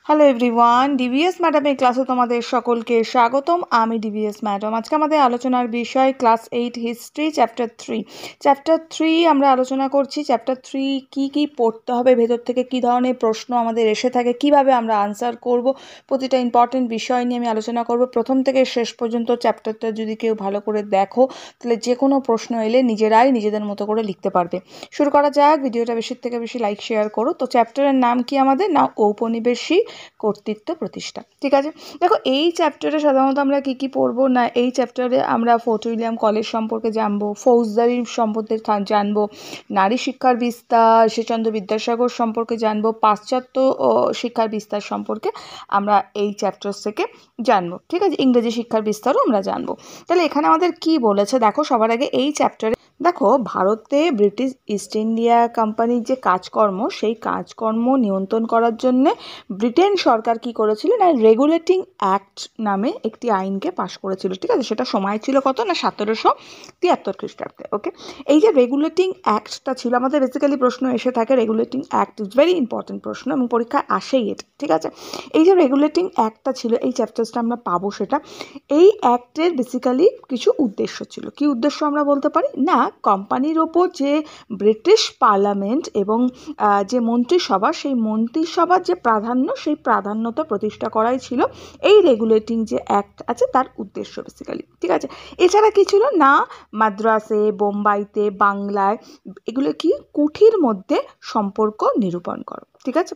Hello everyone, DVS ম্যাডামের ক্লাসে তোমাদের সকলকে স্বাগতম। আমি ডিভিএস ম্যাডাম। আজকে আমাদের আলোচনার বিষয় ক্লাস 8 হিস্ট্রি চ্যাপ্টার 3। চ্যাপ্টার 3 আমরা আলোচনা করছি। চ্যাপ্টার 3 কি পড়তে হবে, ভেতর থেকে কী ধরনের প্রশ্ন আমাদের এসে থাকে, কিভাবে আমরা আনসার করব, প্রতিটা ইম্পর্টেন্ট বিষয় নিয়ে আমি আলোচনা করব। প্রথম থেকে শেষ পর্যন্ত চ্যাপ্টারটা যদি কেউ ভালো করে দেখো, তাহলে যে কোনো প্রশ্ন এলে নিজেরাই নিজেদের মতো করে লিখতে পারবে। শুরু করা যাক। ভিডিওটা বেশির থেকে বেশি লাইক শেয়ার করো। তো চ্যাপ্টারের নাম কি আমাদের? না, ঔপনিবেশিক কর্তৃত্ব প্রতিষ্ঠা। ঠিক আছে, দেখো এই চ্যাপ্টারে সাধারণত আমরা কি পড়বো না, এই চ্যাপ্টারে আমরা ফোর্ট উইলিয়াম কলেজ সম্পর্কে জানবো, ফৌজদারি সম্পর্কে জানবো, নারী শিক্ষার বিস্তার, ঈশ্বরচন্দ্র বিদ্যাসাগর সম্পর্কে জানবো, পাশ্চাত্য শিক্ষার বিস্তার সম্পর্কে আমরা এই চ্যাপ্টার থেকে জানবো। ঠিক আছে, ইংরেজি শিক্ষার বিস্তারও আমরা জানবো। তাহলে এখানে আমাদের কি বলেছে দেখো। সবার আগে এই চ্যাপ্টারে দেখো, ভারতে ব্রিটিশ ইস্ট ইন্ডিয়া কোম্পানির যে কাজকর্ম, সেই কাজকর্ম নিয়ন্ত্রণ করার জন্যে ব্রিটেন সরকার কি করেছিল না, রেগুলেটিং অ্যাক্ট নামে একটি আইনকে পাশ করেছিল। ঠিক আছে, সেটা সময় ছিল কত না 1773 খ্রিস্টাব্দে। ওকে, এই যে রেগুলেটিং অ্যাক্টটা ছিল, আমাদের বেসিক্যালি প্রশ্ন এসে থাকে regulating act is very important প্রশ্ন এবং পরীক্ষায় আসেই এটা। ঠিক আছে, এই যে রেগুলেটিং অ্যাক্টটা ছিল, এই চ্যাপ্টারসটা আমরা পাবো সেটা। এই অ্যাক্টের বেসিক্যালি কিছু উদ্দেশ্য ছিল। কি উদ্দেশ্য আমরা বলতে পারি না, কোম্পানির ওপর যে ব্রিটিশ পার্লামেন্ট এবং যে মন্ত্রিসভা, সেই মন্ত্রিসভার যে প্রাধান্য, সেই প্রাধান্যতা প্রতিষ্ঠা করাই ছিল এই রেগুলেটিং যে অ্যাক্ট আছে তার উদ্দেশ্য বেসিক্যালি। ঠিক আছে, এছাড়া কি ছিল না, মাদ্রাসে, বোম্বাইতে, বাংলায় এগুলো কি কুঠির মধ্যে সম্পর্ক নিরূপণ করো। ঠিক আছে,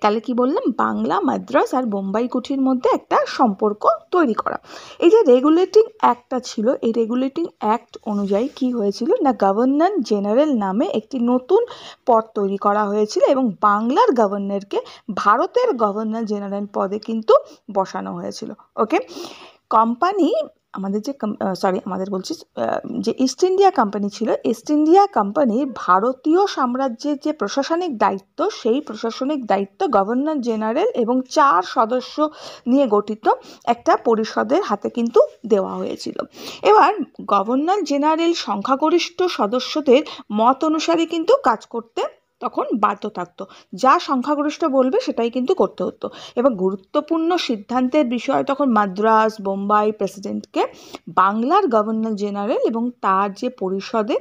তাহলে কি বললাম, বাংলা, মাদ্রাস আর বোম্বাই কুঠির মধ্যে একটা সম্পর্ক তৈরি করা। এই যে রেগুলেটিং অ্যাক্টটা ছিল, এই রেগুলেটিং অ্যাক্ট অনুযায়ী কি হয়েছিল না, গভর্নর জেনারেল নামে একটি নতুন পদ তৈরি করা হয়েছিল এবং বাংলার গভর্নরকে ভারতের গভর্নর জেনারেল পদে কিন্তু বসানো হয়েছিল। ওকে, কোম্পানি আমাদের যে যে ইস্ট ইন্ডিয়া কোম্পানি ছিল, ইস্ট ইন্ডিয়া কোম্পানির ভারতীয় সাম্রাজ্যের যে প্রশাসনিক দায়িত্ব, সেই প্রশাসনিক দায়িত্ব গভর্নর জেনারেল এবং 4 সদস্য নিয়ে গঠিত একটা পরিষদের হাতে কিন্তু দেওয়া হয়েছিল। এবার গভর্নর জেনারেল সংখ্যাগরিষ্ঠ সদস্যদের মত অনুসারে কিন্তু কাজ করতে তখন বাধ্য থাকতো, যা সংখ্যাগরিষ্ঠ বলবে সেটাই কিন্তু করতে হতো। এবার গুরুত্বপূর্ণ সিদ্ধান্তের বিষয় তখন মাদ্রাস, বোম্বাই প্রেসিডেন্টকে বাংলার গভর্নর জেনারেল এবং তার যে পরিষদে,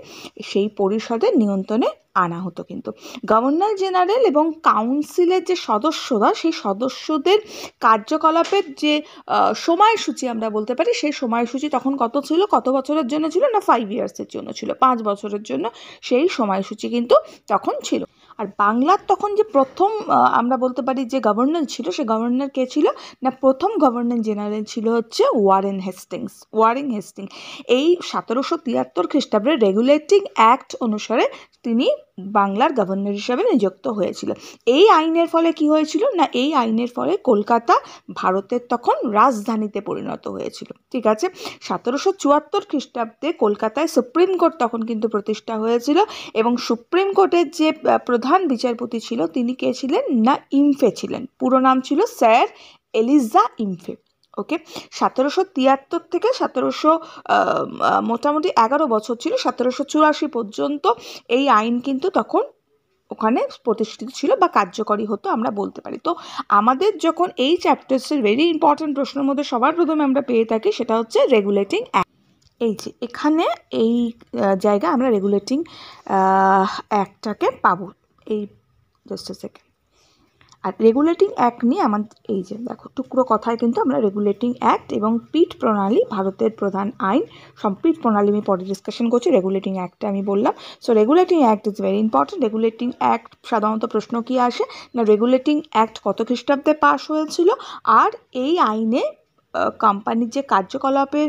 সেই পরিষদের নিয়ন্ত্রণে আনা হতো। কিন্তু গভর্নর জেনারেল এবং কাউন্সিলের যে সদস্যরা, সেই সদস্যদের কার্যকলাপের যে সময়সূচি আমরা বলতে পারি, সেই সময়সূচি তখন কত ছিল, কত বছরের জন্য ছিল না, 5 ইয়ার্সের জন্য ছিল, 5 বছরের জন্য সেই সময়সূচি কিন্তু তখন ছিল। আর বাংলার তখন যে প্রথম আমরা বলতে পারি যে গভর্নর ছিল, সে গভর্নর কে ছিল না, প্রথম গভর্নর জেনারেল ছিল হচ্ছে ওয়ারেন হেস্টিংস। এই 1773 খ্রিস্টাব্দের রেগুলেটিং অ্যাক্ট অনুসারে তিনি বাংলার গভর্নর হিসাবে নিযুক্ত হয়েছিল। এই আইনের ফলে কি হয়েছিল না, এই আইনের ফলে কলকাতা ভারতের তখন রাজধানীতে পরিণত হয়েছিল। ঠিক আছে, 1774 খ্রিস্টাব্দে কলকাতায় সুপ্রিম কোর্ট তখন কিন্তু প্রতিষ্ঠা হয়েছিল এবং সুপ্রিম কোর্টের যে প্রধান বিচারপতি ছিল, তিনি কে ছিলেন না, ইমফে ছিলেন। পুরো নাম ছিল স্যার এলিজা ইমফে। ওকে, 1773 থেকে মোটামুটি 11 বছর ছিল, 1784 পর্যন্ত এই আইন কিন্তু তখন ওখানে প্রতিষ্ঠিত ছিল বা কার্যকরী হতো আমরা বলতে পারি। তো আমাদের যখন এই চ্যাপ্টার্সের ভেরি ইম্পর্টেন্ট প্রশ্নের মধ্যে সবার প্রথমে আমরা পেয়ে থাকি, সেটা হচ্ছে রেগুলেটিং অ্যাক্ট। এই যে এখানে এই জায়গায় আমরা রেগুলেটিং অ্যাক্টটাকে পাবো। এই just a second. R regulating act নিয়ে আমাদের এই যে দেখো টুকরো কথায় কিন্তু আমরা রেগুলেটিং অ্যাক্ট এবং পিট প্রণালী ভারতের প্রধান আইন, পিট প্রণালী আমি পরে ডিসকাশন করছি, রেগুলেটিং অ্যাক্টটা আমি বললাম। So regulating act is very important. Regulating act সাধারণত প্রশ্ন কি আসে না, রেগুলেটিং অ্যাক্ট কত খ্রিস্টাব্দে পাস হয়েছিল, আর এই আইনে কোম্পানির যে কার্যকলাপের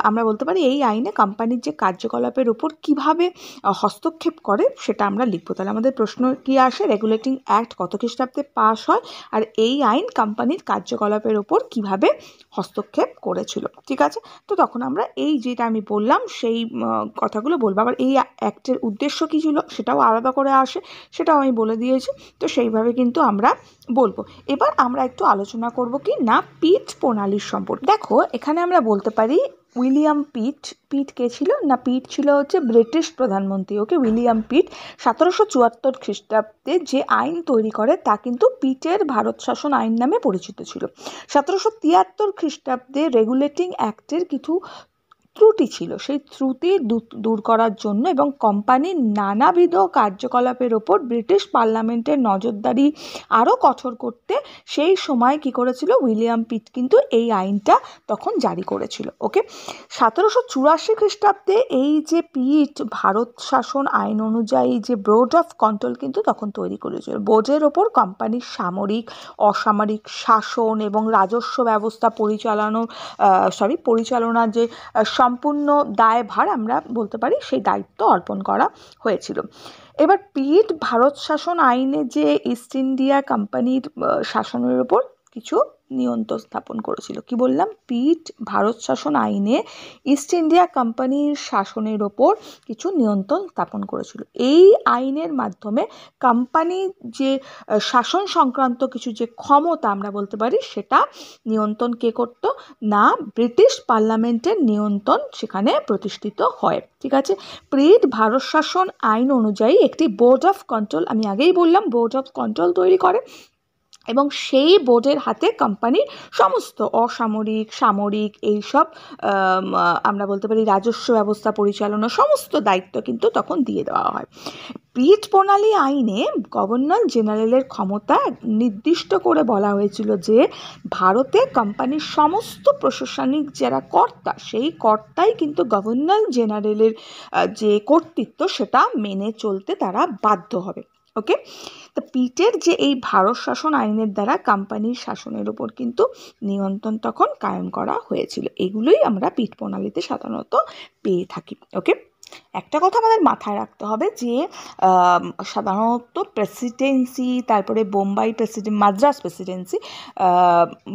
আমরা বলতে পারি, এই আইনে কোম্পানির যে কার্যকলাপের উপর কিভাবে হস্তক্ষেপ করে সেটা আমরা লিখবো। তাহলে আমাদের প্রশ্ন কি আসে, রেগুলেটিং অ্যাক্ট কত খ্রিস্টাব্দে পাস হয় আর এই আইন কোম্পানির কার্যকলাপের উপর কিভাবে হস্তক্ষেপ করেছিল। ঠিক আছে, তো তখন আমরা এই যেটা আমি বললাম সেই কথাগুলো বলবো। আবার এই অ্যাক্টের উদ্দেশ্য কী ছিল সেটাও আলাদা করে আসে, সেটাও আমি বলে দিয়েছি। তো সেইভাবে কিন্তু আমরা বলবো। এবার আমরা একটু আলোচনা করব কি না, পিট প্রণালীর সম্পর্কে। দেখো এখানে আমরা বলতে পারি উইলিয়াম পিট। পিট কে ছিল না, পিট ছিল হচ্ছে ব্রিটিশ প্রধানমন্ত্রী। ওকে, উইলিয়াম পিট 1774 খ্রিস্টাব্দে যে আইন তৈরি করে তা কিন্তু পিটের ভারত শাসন আইন নামে পরিচিত ছিল। 1773 খ্রিস্টাব্দে রেগুলেটিং অ্যাক্টের কিছু ত্রুটি ছিল, সেই ত্রুটি দূর করার জন্য এবং কোম্পানির নানাবিধ কার্যকলাপের ওপর ব্রিটিশ পার্লামেন্টের নজরদারি আরও কঠোর করতে সেই সময় কি করেছিল উইলিয়াম পিট কিন্তু এই আইনটা তখন জারি করেছিল। ওকে, 1784 খ্রিস্টাব্দে এই যে পিট ভারত শাসন আইন অনুযায়ী যে বোর্ড অফ কন্ট্রোল কিন্তু তখন তৈরি করেছিল। বোর্ডের ওপর কোম্পানির সামরিক অসামরিক শাসন এবং রাজস্ব ব্যবস্থা পরিচালনার যে সম্পূর্ণ দায়ভার আমরা বলতে পারি সেই দায়িত্ব অর্পণ করা হয়েছিল। এবার পিট ভারত শাসন আইনে যে ইস্ট ইন্ডিয়া কোম্পানির শাসনের উপর কিছু নিয়ন্ত্রণ স্থাপন করেছিল। কি বললাম? পিট ভারত শাসন আইনে ইস্ট ইন্ডিয়া কোম্পানির শাসনের ওপর কিছু নিয়ন্ত্রণ স্থাপন করেছিল। এই আইনের মাধ্যমে কোম্পানির যে শাসন সংক্রান্ত কিছু যে ক্ষমতা আমরা বলতে পারি সেটা নিয়ন্ত্রণ কে করত না, ব্রিটিশ পার্লামেন্টের নিয়ন্ত্রণ সেখানে প্রতিষ্ঠিত হয়। ঠিক আছে, পিট ভারত শাসন আইন অনুযায়ী একটি বোর্ড অফ কন্ট্রোল, আমি আগেই বললাম বোর্ড অফ কন্ট্রোল তৈরি করে এবং সেই বোর্ডের হাতে কোম্পানির সমস্ত অসামরিক সামরিক এইসব আমরা বলতে পারি রাজস্ব ব্যবস্থা পরিচালনা সমস্ত দায়িত্ব কিন্তু তখন দিয়ে দেওয়া হয়। পিট প্রণালী আইনে গভর্নর জেনারেলের ক্ষমতা নির্দিষ্ট করে বলা হয়েছিল যে ভারতে কোম্পানির সমস্ত প্রশাসনিক যারা কর্তা সেই কর্তাই কিন্তু গভর্নর জেনারেলের যে কর্তৃত্ব সেটা মেনে চলতে তারা বাধ্য হবে। ওকে, তো পিটের যে এই ভারত শাসন আইনের দ্বারা কোম্পানির শাসনের উপর কিন্তু নিয়ন্ত্রণ তখন কায়েম করা হয়েছিল। এগুলোই আমরা পিট প্রণালীতে সাধারণত পেয়ে থাকি। ওকে, একটা কথা আমাদের মাথায় রাখতে হবে যে সাধারণত প্রেসিডেন্সি, তারপরে মাদ্রাস প্রেসিডেন্সি,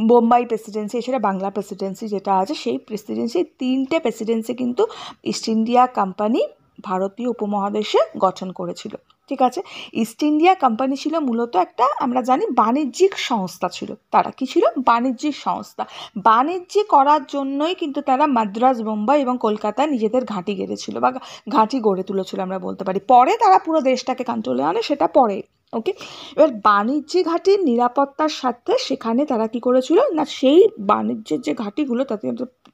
বোম্বাই প্রেসিডেন্সি, এছাড়া বাংলা প্রেসিডেন্সি যেটা আছে সেই প্রেসিডেন্সি, 3টে প্রেসিডেন্সি কিন্তু ইস্ট ইন্ডিয়া কোম্পানি ভারতীয় উপমহাদেশে গঠন করেছিল। ঠিক আছে, ইস্ট ইন্ডিয়া কোম্পানি ছিল মূলত একটা আমরা জানি বাণিজ্যিক সংস্থা ছিল। তারা কি ছিল? বাণিজ্যিক সংস্থা। বাণিজ্য করার জন্যই কিন্তু তারা মাদ্রাজ, বোম্বাই এবং কলকাতায় নিজেদের ঘাঁটি গেড়েছিল বা ঘাঁটি গড়ে তুলেছিল আমরা বলতে পারি। পরে তারা পুরো দেশটাকে কন্ট্রোলে আনে, সেটা পরে। ওকে, এবার বাণিজ্যিক ঘাঁটির নিরাপত্তার সাথে সেখানে তারা কি করেছিল না, সেই বাণিজ্যের যে ঘাঁটিগুলো তাতে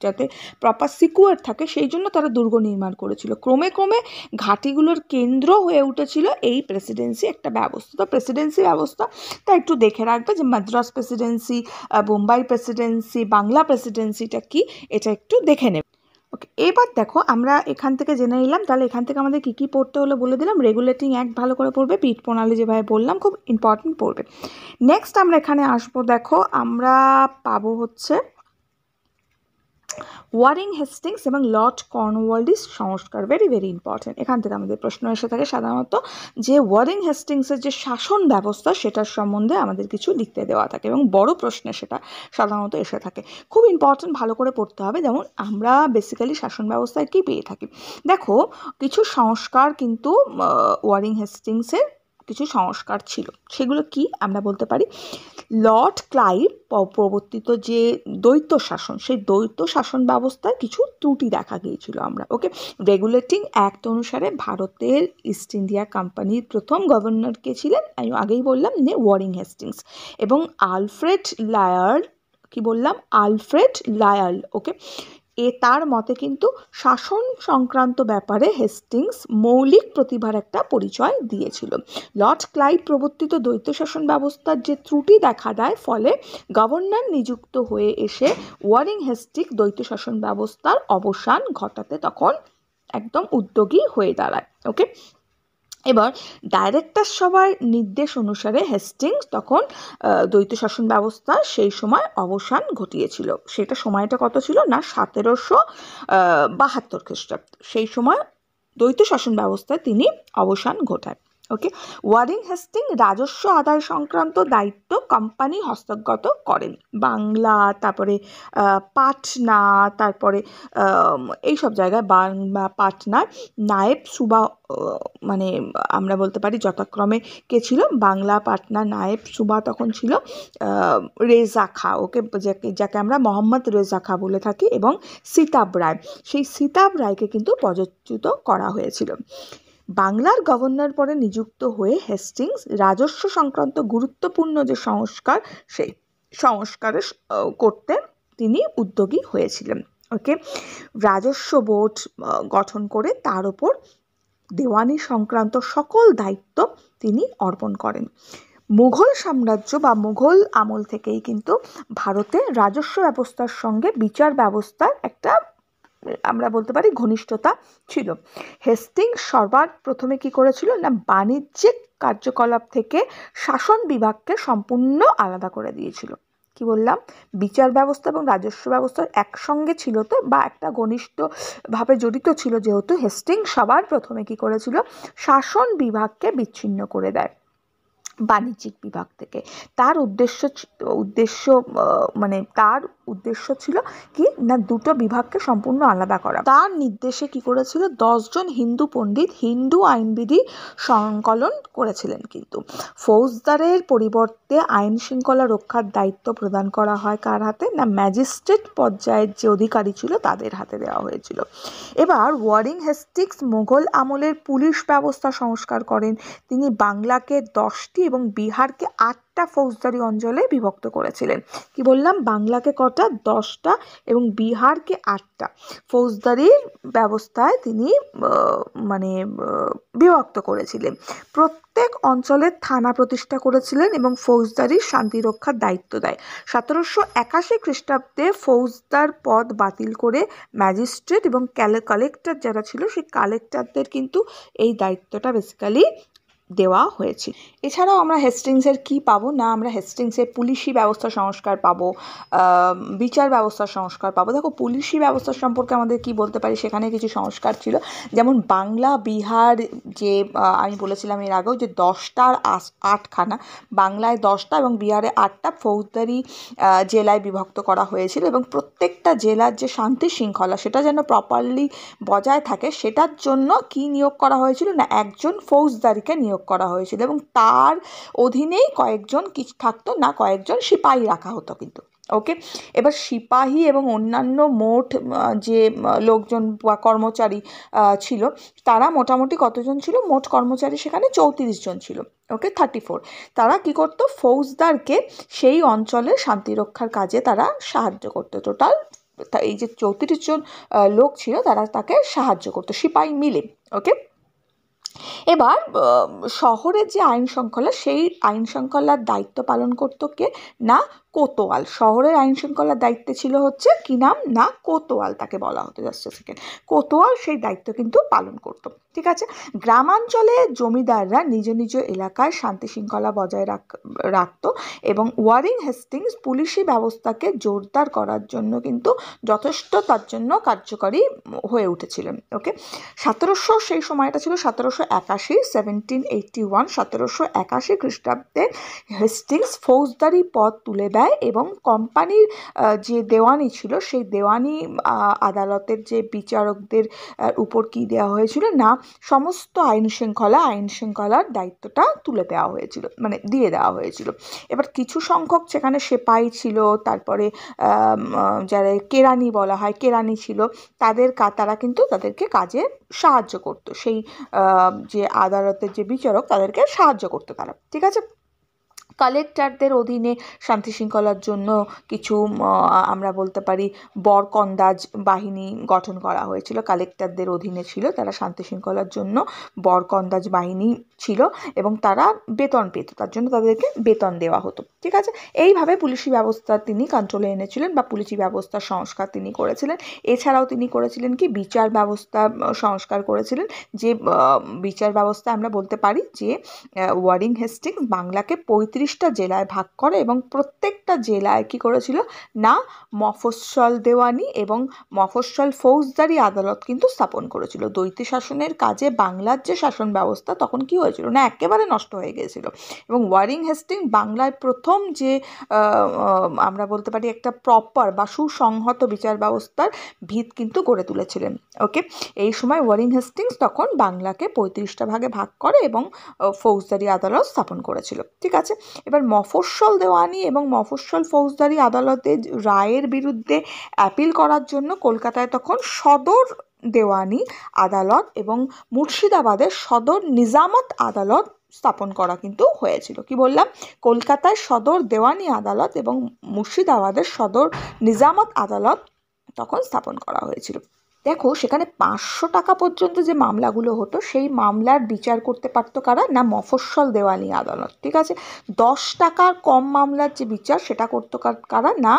যাতে প্রপার সিকিউর থাকে সেই জন্য তারা দুর্গ নির্মাণ করেছিল। ক্রমে ক্রমে ঘাঁটিগুলোর কেন্দ্র হয়ে উঠেছিল এই প্রেসিডেন্সি একটা ব্যবস্থা। তো প্রেসিডেন্সি ব্যবস্থা তা একটু দেখে রাখবে যে মাদ্রাস প্রেসিডেন্সি, বোম্বাই প্রেসিডেন্সি, বাংলা প্রেসিডেন্সিটা কি এটা একটু দেখে নেবে। ওকে, এবার দেখো আমরা এখান থেকে জেনে নিলাম, তাহলে এখান থেকে আমাদের কী কী পড়তে হলো বলে দিলাম। রেগুলেটিং অ্যাক্ট ভালো করে পড়বে, পিট প্রণালী যেভাবে বললাম খুব ইম্পর্টেন্ট পড়বে। নেক্সট আমরা এখানে আসবো, দেখো আমরা পাবো হচ্ছে ওয়ারিং হেস্টিংস এবং লর্ড কর্নওয়ালিস সংস্কার, ভেরি ভেরি ইম্পর্টেন্ট। এখান থেকে আমাদের প্রশ্ন এসে থাকে সাধারণত যে ওয়ারিং হেস্টিংসের যে শাসন ব্যবস্থা সেটার সম্বন্ধে আমাদের কিছু লিখতে দেওয়া থাকে এবং বড় প্রশ্নে সেটা সাধারণত এসে থাকে। খুব ইম্পর্টেন্ট, ভালো করে পড়তে হবে। যেমন আমরা বেসিক্যালি শাসন ব্যবস্থায় কী পেয়ে থাকি, দেখো কিছু সংস্কার কিন্তু ওয়ারিং হেস্টিংসের কিছু সংস্কার ছিল। সেগুলো কি আমরা বলতে পারি, লর্ড ক্লাইভ প্রবর্তিত যে দ্বৈত শাসন, সেই দ্বৈত শাসন ব্যবস্থায় কিছু ত্রুটি দেখা গিয়েছিল আমরা। ওকে, রেগুলেটিং অ্যাক্ট অনুসারে ভারতের ইস্ট ইন্ডিয়া কোম্পানির প্রথম গভর্নর কে ছিলেন, আমি আগেই বললাম ওয়ারিং হেস্টিংস, এবং আলফ্রেড লায়াল। ওকে, তার মতে কিন্তু শাসন সংক্রান্ত ব্যাপারে হেস্টিংস মৌলিক প্রতিভার একটা পরিচয় দিয়েছিল। লর্ড ক্লাইভ প্রবর্তিত দ্বৈত শাসন ব্যবস্থার যে ত্রুটি দেখা দেয়, ফলে গভর্নর নিযুক্ত হয়ে এসে ওয়ারিং হেস্টিংস দ্বৈত শাসন ব্যবস্থার অবসান ঘটাতে তখন একদম উদ্যোগী হয়ে দাঁড়ায়। ওকে, এবার ডাইরেক্টর সভার নির্দেশ অনুসারে হেস্টিংস তখন দ্বৈত শাসন ব্যবস্থা সেই সময় অবসান ঘটিয়েছিল। সেটা সময়টা কত ছিল না 1772 খ্রিস্টাব্দ, সেই সময় দ্বৈত শাসন ব্যবস্থায় তিনি অবসান ঘটায়। ওকে, ওয়ারিং হেস্টিং রাজস্ব আদায় সংক্রান্ত দায়িত্ব কোম্পানি হস্তগত করেন। বাংলা, তারপরে পাটনা, তারপরে এইসব জায়গায় বাংলা পাটনার নায়েব সুবা, মানে আমরা বলতে পারি যথাক্রমে কে ছিল, বাংলা পাটনার নায়েব সুবা তখন ছিল রেজা খা, ওকে, যাকে আমরা মোহাম্মদ রেজা খা বলে থাকি, এবং সিতাব রায়, সেই সিতাব রায়কে কিন্তু পদচ্যুত করা হয়েছিল। বাংলার গভর্নর পরে নিযুক্ত হয়ে হেস্টিংস রাজস্ব সংক্রান্ত গুরুত্বপূর্ণ যে সংস্কার, সেই সংস্কারে করতে তিনি উদ্যোগী হয়েছিলেন। ওকে, রাজস্ব বোর্ড গঠন করে তার উপর দেওয়ানি সংক্রান্ত সকল দায়িত্ব তিনি অর্পণ করেন। মুঘল সাম্রাজ্য বা মুঘল আমল থেকেই কিন্তু ভারতে রাজস্ব ব্যবস্থার সঙ্গে বিচার ব্যবস্থার একটা, আমরা বলতে পারি, ঘনিষ্ঠতা ছিল। হেস্টিংস সবার প্রথমে কি করেছিল না, বাণিজ্যিক কার্যকলাপ থেকে শাসন বিভাগকে সম্পূর্ণ আলাদা করে দিয়েছিল। কি বললাম, বিচার ব্যবস্থা এবং রাজস্ব ব্যবস্থা একসঙ্গে ছিল তো, বা একটা ঘনিষ্ঠভাবে জড়িত ছিল, যেহেতু হেস্টিংস সবার প্রথমে কি করেছিল, শাসন বিভাগকে বিচ্ছিন্ন করে দেয় বাণিজ্যিক বিভাগ থেকে। তার উদ্দেশ্য ছিল কি না, দুটো বিভাগকে সম্পূর্ণ আলাদা করা। তার নির্দেশে কি করেছিল, 10 জন হিন্দু পণ্ডিত হিন্দু আইনবিধি সংকলন করেছিলেন। কিন্তু ফৌজদারের পরিবর্তে আইন শৃঙ্খলা রক্ষার দায়িত্ব প্রদান করা হয় কার হাতে না, ম্যাজিস্ট্রেট পর্যায়ের যে অধিকারী ছিল তাদের হাতে দেওয়া হয়েছিল। এবার ওয়ারিং হেস্টিংস মুঘল আমলের পুলিশ ব্যবস্থা সংস্কার করেন। তিনি বাংলাকে 10টি এবং বিহারকে 8টা ফৌজদারি অঞ্চলে বিভক্ত করেছিলেন। কি বললাম, বাংলাকে কটা, 10টা, এবং বিহারকে 8টা ফৌজদারির ব্যবস্থায় তিনি বিভক্ত করেছিলেন। প্রত্যেক অঞ্চলে থানা প্রতিষ্ঠা করেছিলেন এবং ফৌজদারির শান্তি রক্ষার দায়িত্ব দেয়। 1781 খ্রিস্টাব্দে ফৌজদার পদ বাতিল করে ম্যাজিস্ট্রেট এবং কালেক্টর যারা ছিল, সেই কালেক্টরদের কিন্তু এই দায়িত্বটা বেসিক্যালি দেওয়া হয়েছিল। এছাড়াও আমরা হেস্টিংসের কি পাবো না, আমরা হেস্টিংসের পুলিশি ব্যবস্থা সংস্কার পাবো, বিচার ব্যবস্থার সংস্কার পাবো। দেখো, পুলিশি ব্যবস্থা সম্পর্কে আমাদের কি বলতে পারি, সেখানে কিছু সংস্কার ছিল, যেমন বাংলা বিহার, যে আমি বলেছিলাম এর আগেও যে 10টার 8খানা, বাংলায় 10টা এবং বিহারে 8টা ফৌজদারি জেলায় বিভক্ত করা হয়েছিল, এবং প্রত্যেকটা জেলার যে শান্তি শৃঙ্খলা সেটা যেন প্রপারলি বজায় থাকে, সেটার জন্য কি নিয়োগ করা হয়েছিল না, একজন ফৌজদারিকে নিয়োগ করা হয়েছিল, এবং তার অধীনেই কয়েকজন কি থাকতো না, কয়েকজন সিপাহী রাখা হতো কিন্তু। ওকে, এবার সিপাহী এবং অন্যান্য মোট যে লোকজন বা কর্মচারী ছিল, তারা মোটামুটি কতজন ছিল, মোট কর্মচারী সেখানে 34 জন ছিল। ওকে, 34। তারা কি করতো, ফৌজদারকে সেই অঞ্চলে শান্তি রক্ষার কাজে তারা সাহায্য করতো। টোটাল এই যে 34 জন লোক ছিল, তারা তাকে সাহায্য করতো, সিপাহী মিলে। ওকে, এবার শহরের যে আইন শৃঙ্খলা, সেই আইন শৃঙ্খলার দায়িত্ব পালন করতো কে না, কোতোয়াল। শহরের আইন শৃঙ্খলার দায়িত্বে ছিল হচ্ছে কি নাম না, কোতোয়াল তাকে বলা হতো। জাস্ট সেকেন্ড, কোতোয়াল সেই দায়িত্ব কিন্তু পালন করতো। ঠিক আছে, গ্রামাঞ্চলে জমিদাররা নিজ নিজ এলাকায় শান্তি শৃঙ্খলা বজায় রাখতো, এবং ওয়ারিং হেস্টিংস পুলিশি ব্যবস্থাকে জোরদার করার জন্য কিন্তু যথেষ্ট তার জন্য কার্যকরী হয়ে উঠেছিলেন। ওকে, 1700, সেই সময়টা ছিল 1781, 1781, 1781 খ্রিস্টাব্দে হেস্টিংস ফৌজদারি পদ তুলে দেয়, এবং কোম্পানির যে দেওয়ানি ছিল, সেই দেওয়ানি আদালতের যে বিচারকদের উপর কি দেওয়া হয়েছিল না, সমস্ত আইন শৃঙ্খলার দায়িত্বটা তুলে দেওয়া হয়েছিল, মানে দিয়ে দেওয়া হয়েছিল। এবার কিছু সংখ্যক সেখানে সেপাই ছিল, তারপরে যারা কেরানি বলা হয়, কেরানি ছিল, তারা কিন্তু তাদেরকে কাজে সাহায্য করতো, সেই যে আদালতের যে বিচারক তাদেরকে সাহায্য করতো তারা। ঠিক আছে, কালেক্টরদের অধীনে শান্তি শৃঙ্খলার জন্য কিছু আমরা বলতে পারি বরকন্দাজ বাহিনী গঠন করা হয়েছিল। কালেক্টরদের অধীনে ছিল, তারা শান্তি শৃঙ্খলার জন্য বরকন্দাজ বাহিনী ছিল, এবং তারা বেতন পেত, তার জন্য তাদেরকে বেতন দেওয়া হতো। ঠিক আছে, এইভাবে পুলিশি ব্যবস্থা তিনি কন্ট্রোলে এনেছিলেন, বা পুলিশি ব্যবস্থার সংস্কার তিনি করেছিলেন। এছাড়াও তিনি করেছিলেন কি, বিচার ব্যবস্থা সংস্কার করেছিলেন। যে বিচার ব্যবস্থা আমরা বলতে পারি যে ওয়ারিং হেস্টিংস বাংলাকে 35 35টা জেলায় ভাগ করে এবং প্রত্যেকটা জেলায় কি করেছিল না মফস্বল দেওয়ানি এবং মফস্বল ফৌজদারি আদালত কিন্তু স্থাপন করেছিল। দ্বৈতী শাসনের কাজে বাংলার যে শাসন ব্যবস্থা তখন কি হয়েছিল না একেবারে নষ্ট হয়ে গিয়েছিল এবং ওয়ারিং হেস্টিংস বাংলায় প্রথম যে আমরা বলতে পারি একটা প্রপার বা সুসংহত বিচার ব্যবস্থার ভিত কিন্তু গড়ে তুলেছিলেন। ওকে, এই সময় ওয়ারিং হেস্টিংস তখন বাংলাকে 35টা ভাগে ভাগ করে এবং ফৌজদারি আদালত স্থাপন করেছিল। ঠিক আছে, এবার মফস্বল দেওয়ানি এবং মফস্বল ফৌজদারি আদালতে রায়ের বিরুদ্ধে অ্যাপিল করার জন্য কলকাতায় তখন সদর দেওয়ানি আদালত এবং মুর্শিদাবাদের সদর নিজামত আদালত স্থাপন করা কিন্তু হয়েছিল। কি বললাম, কলকাতায় সদর দেওয়ানি আদালত এবং মুর্শিদাবাদের সদর নিজামত আদালত তখন স্থাপন করা হয়েছিল। দেখো সেখানে 500 টাকা পর্যন্ত যে মামলাগুলো হতো সেই মামলার বিচার করতে পারতো কারা না মফস্বল দেওয়ানি আদালত। ঠিক আছে, 10 টাকার কম মামলার যে বিচার সেটা করতো কারা না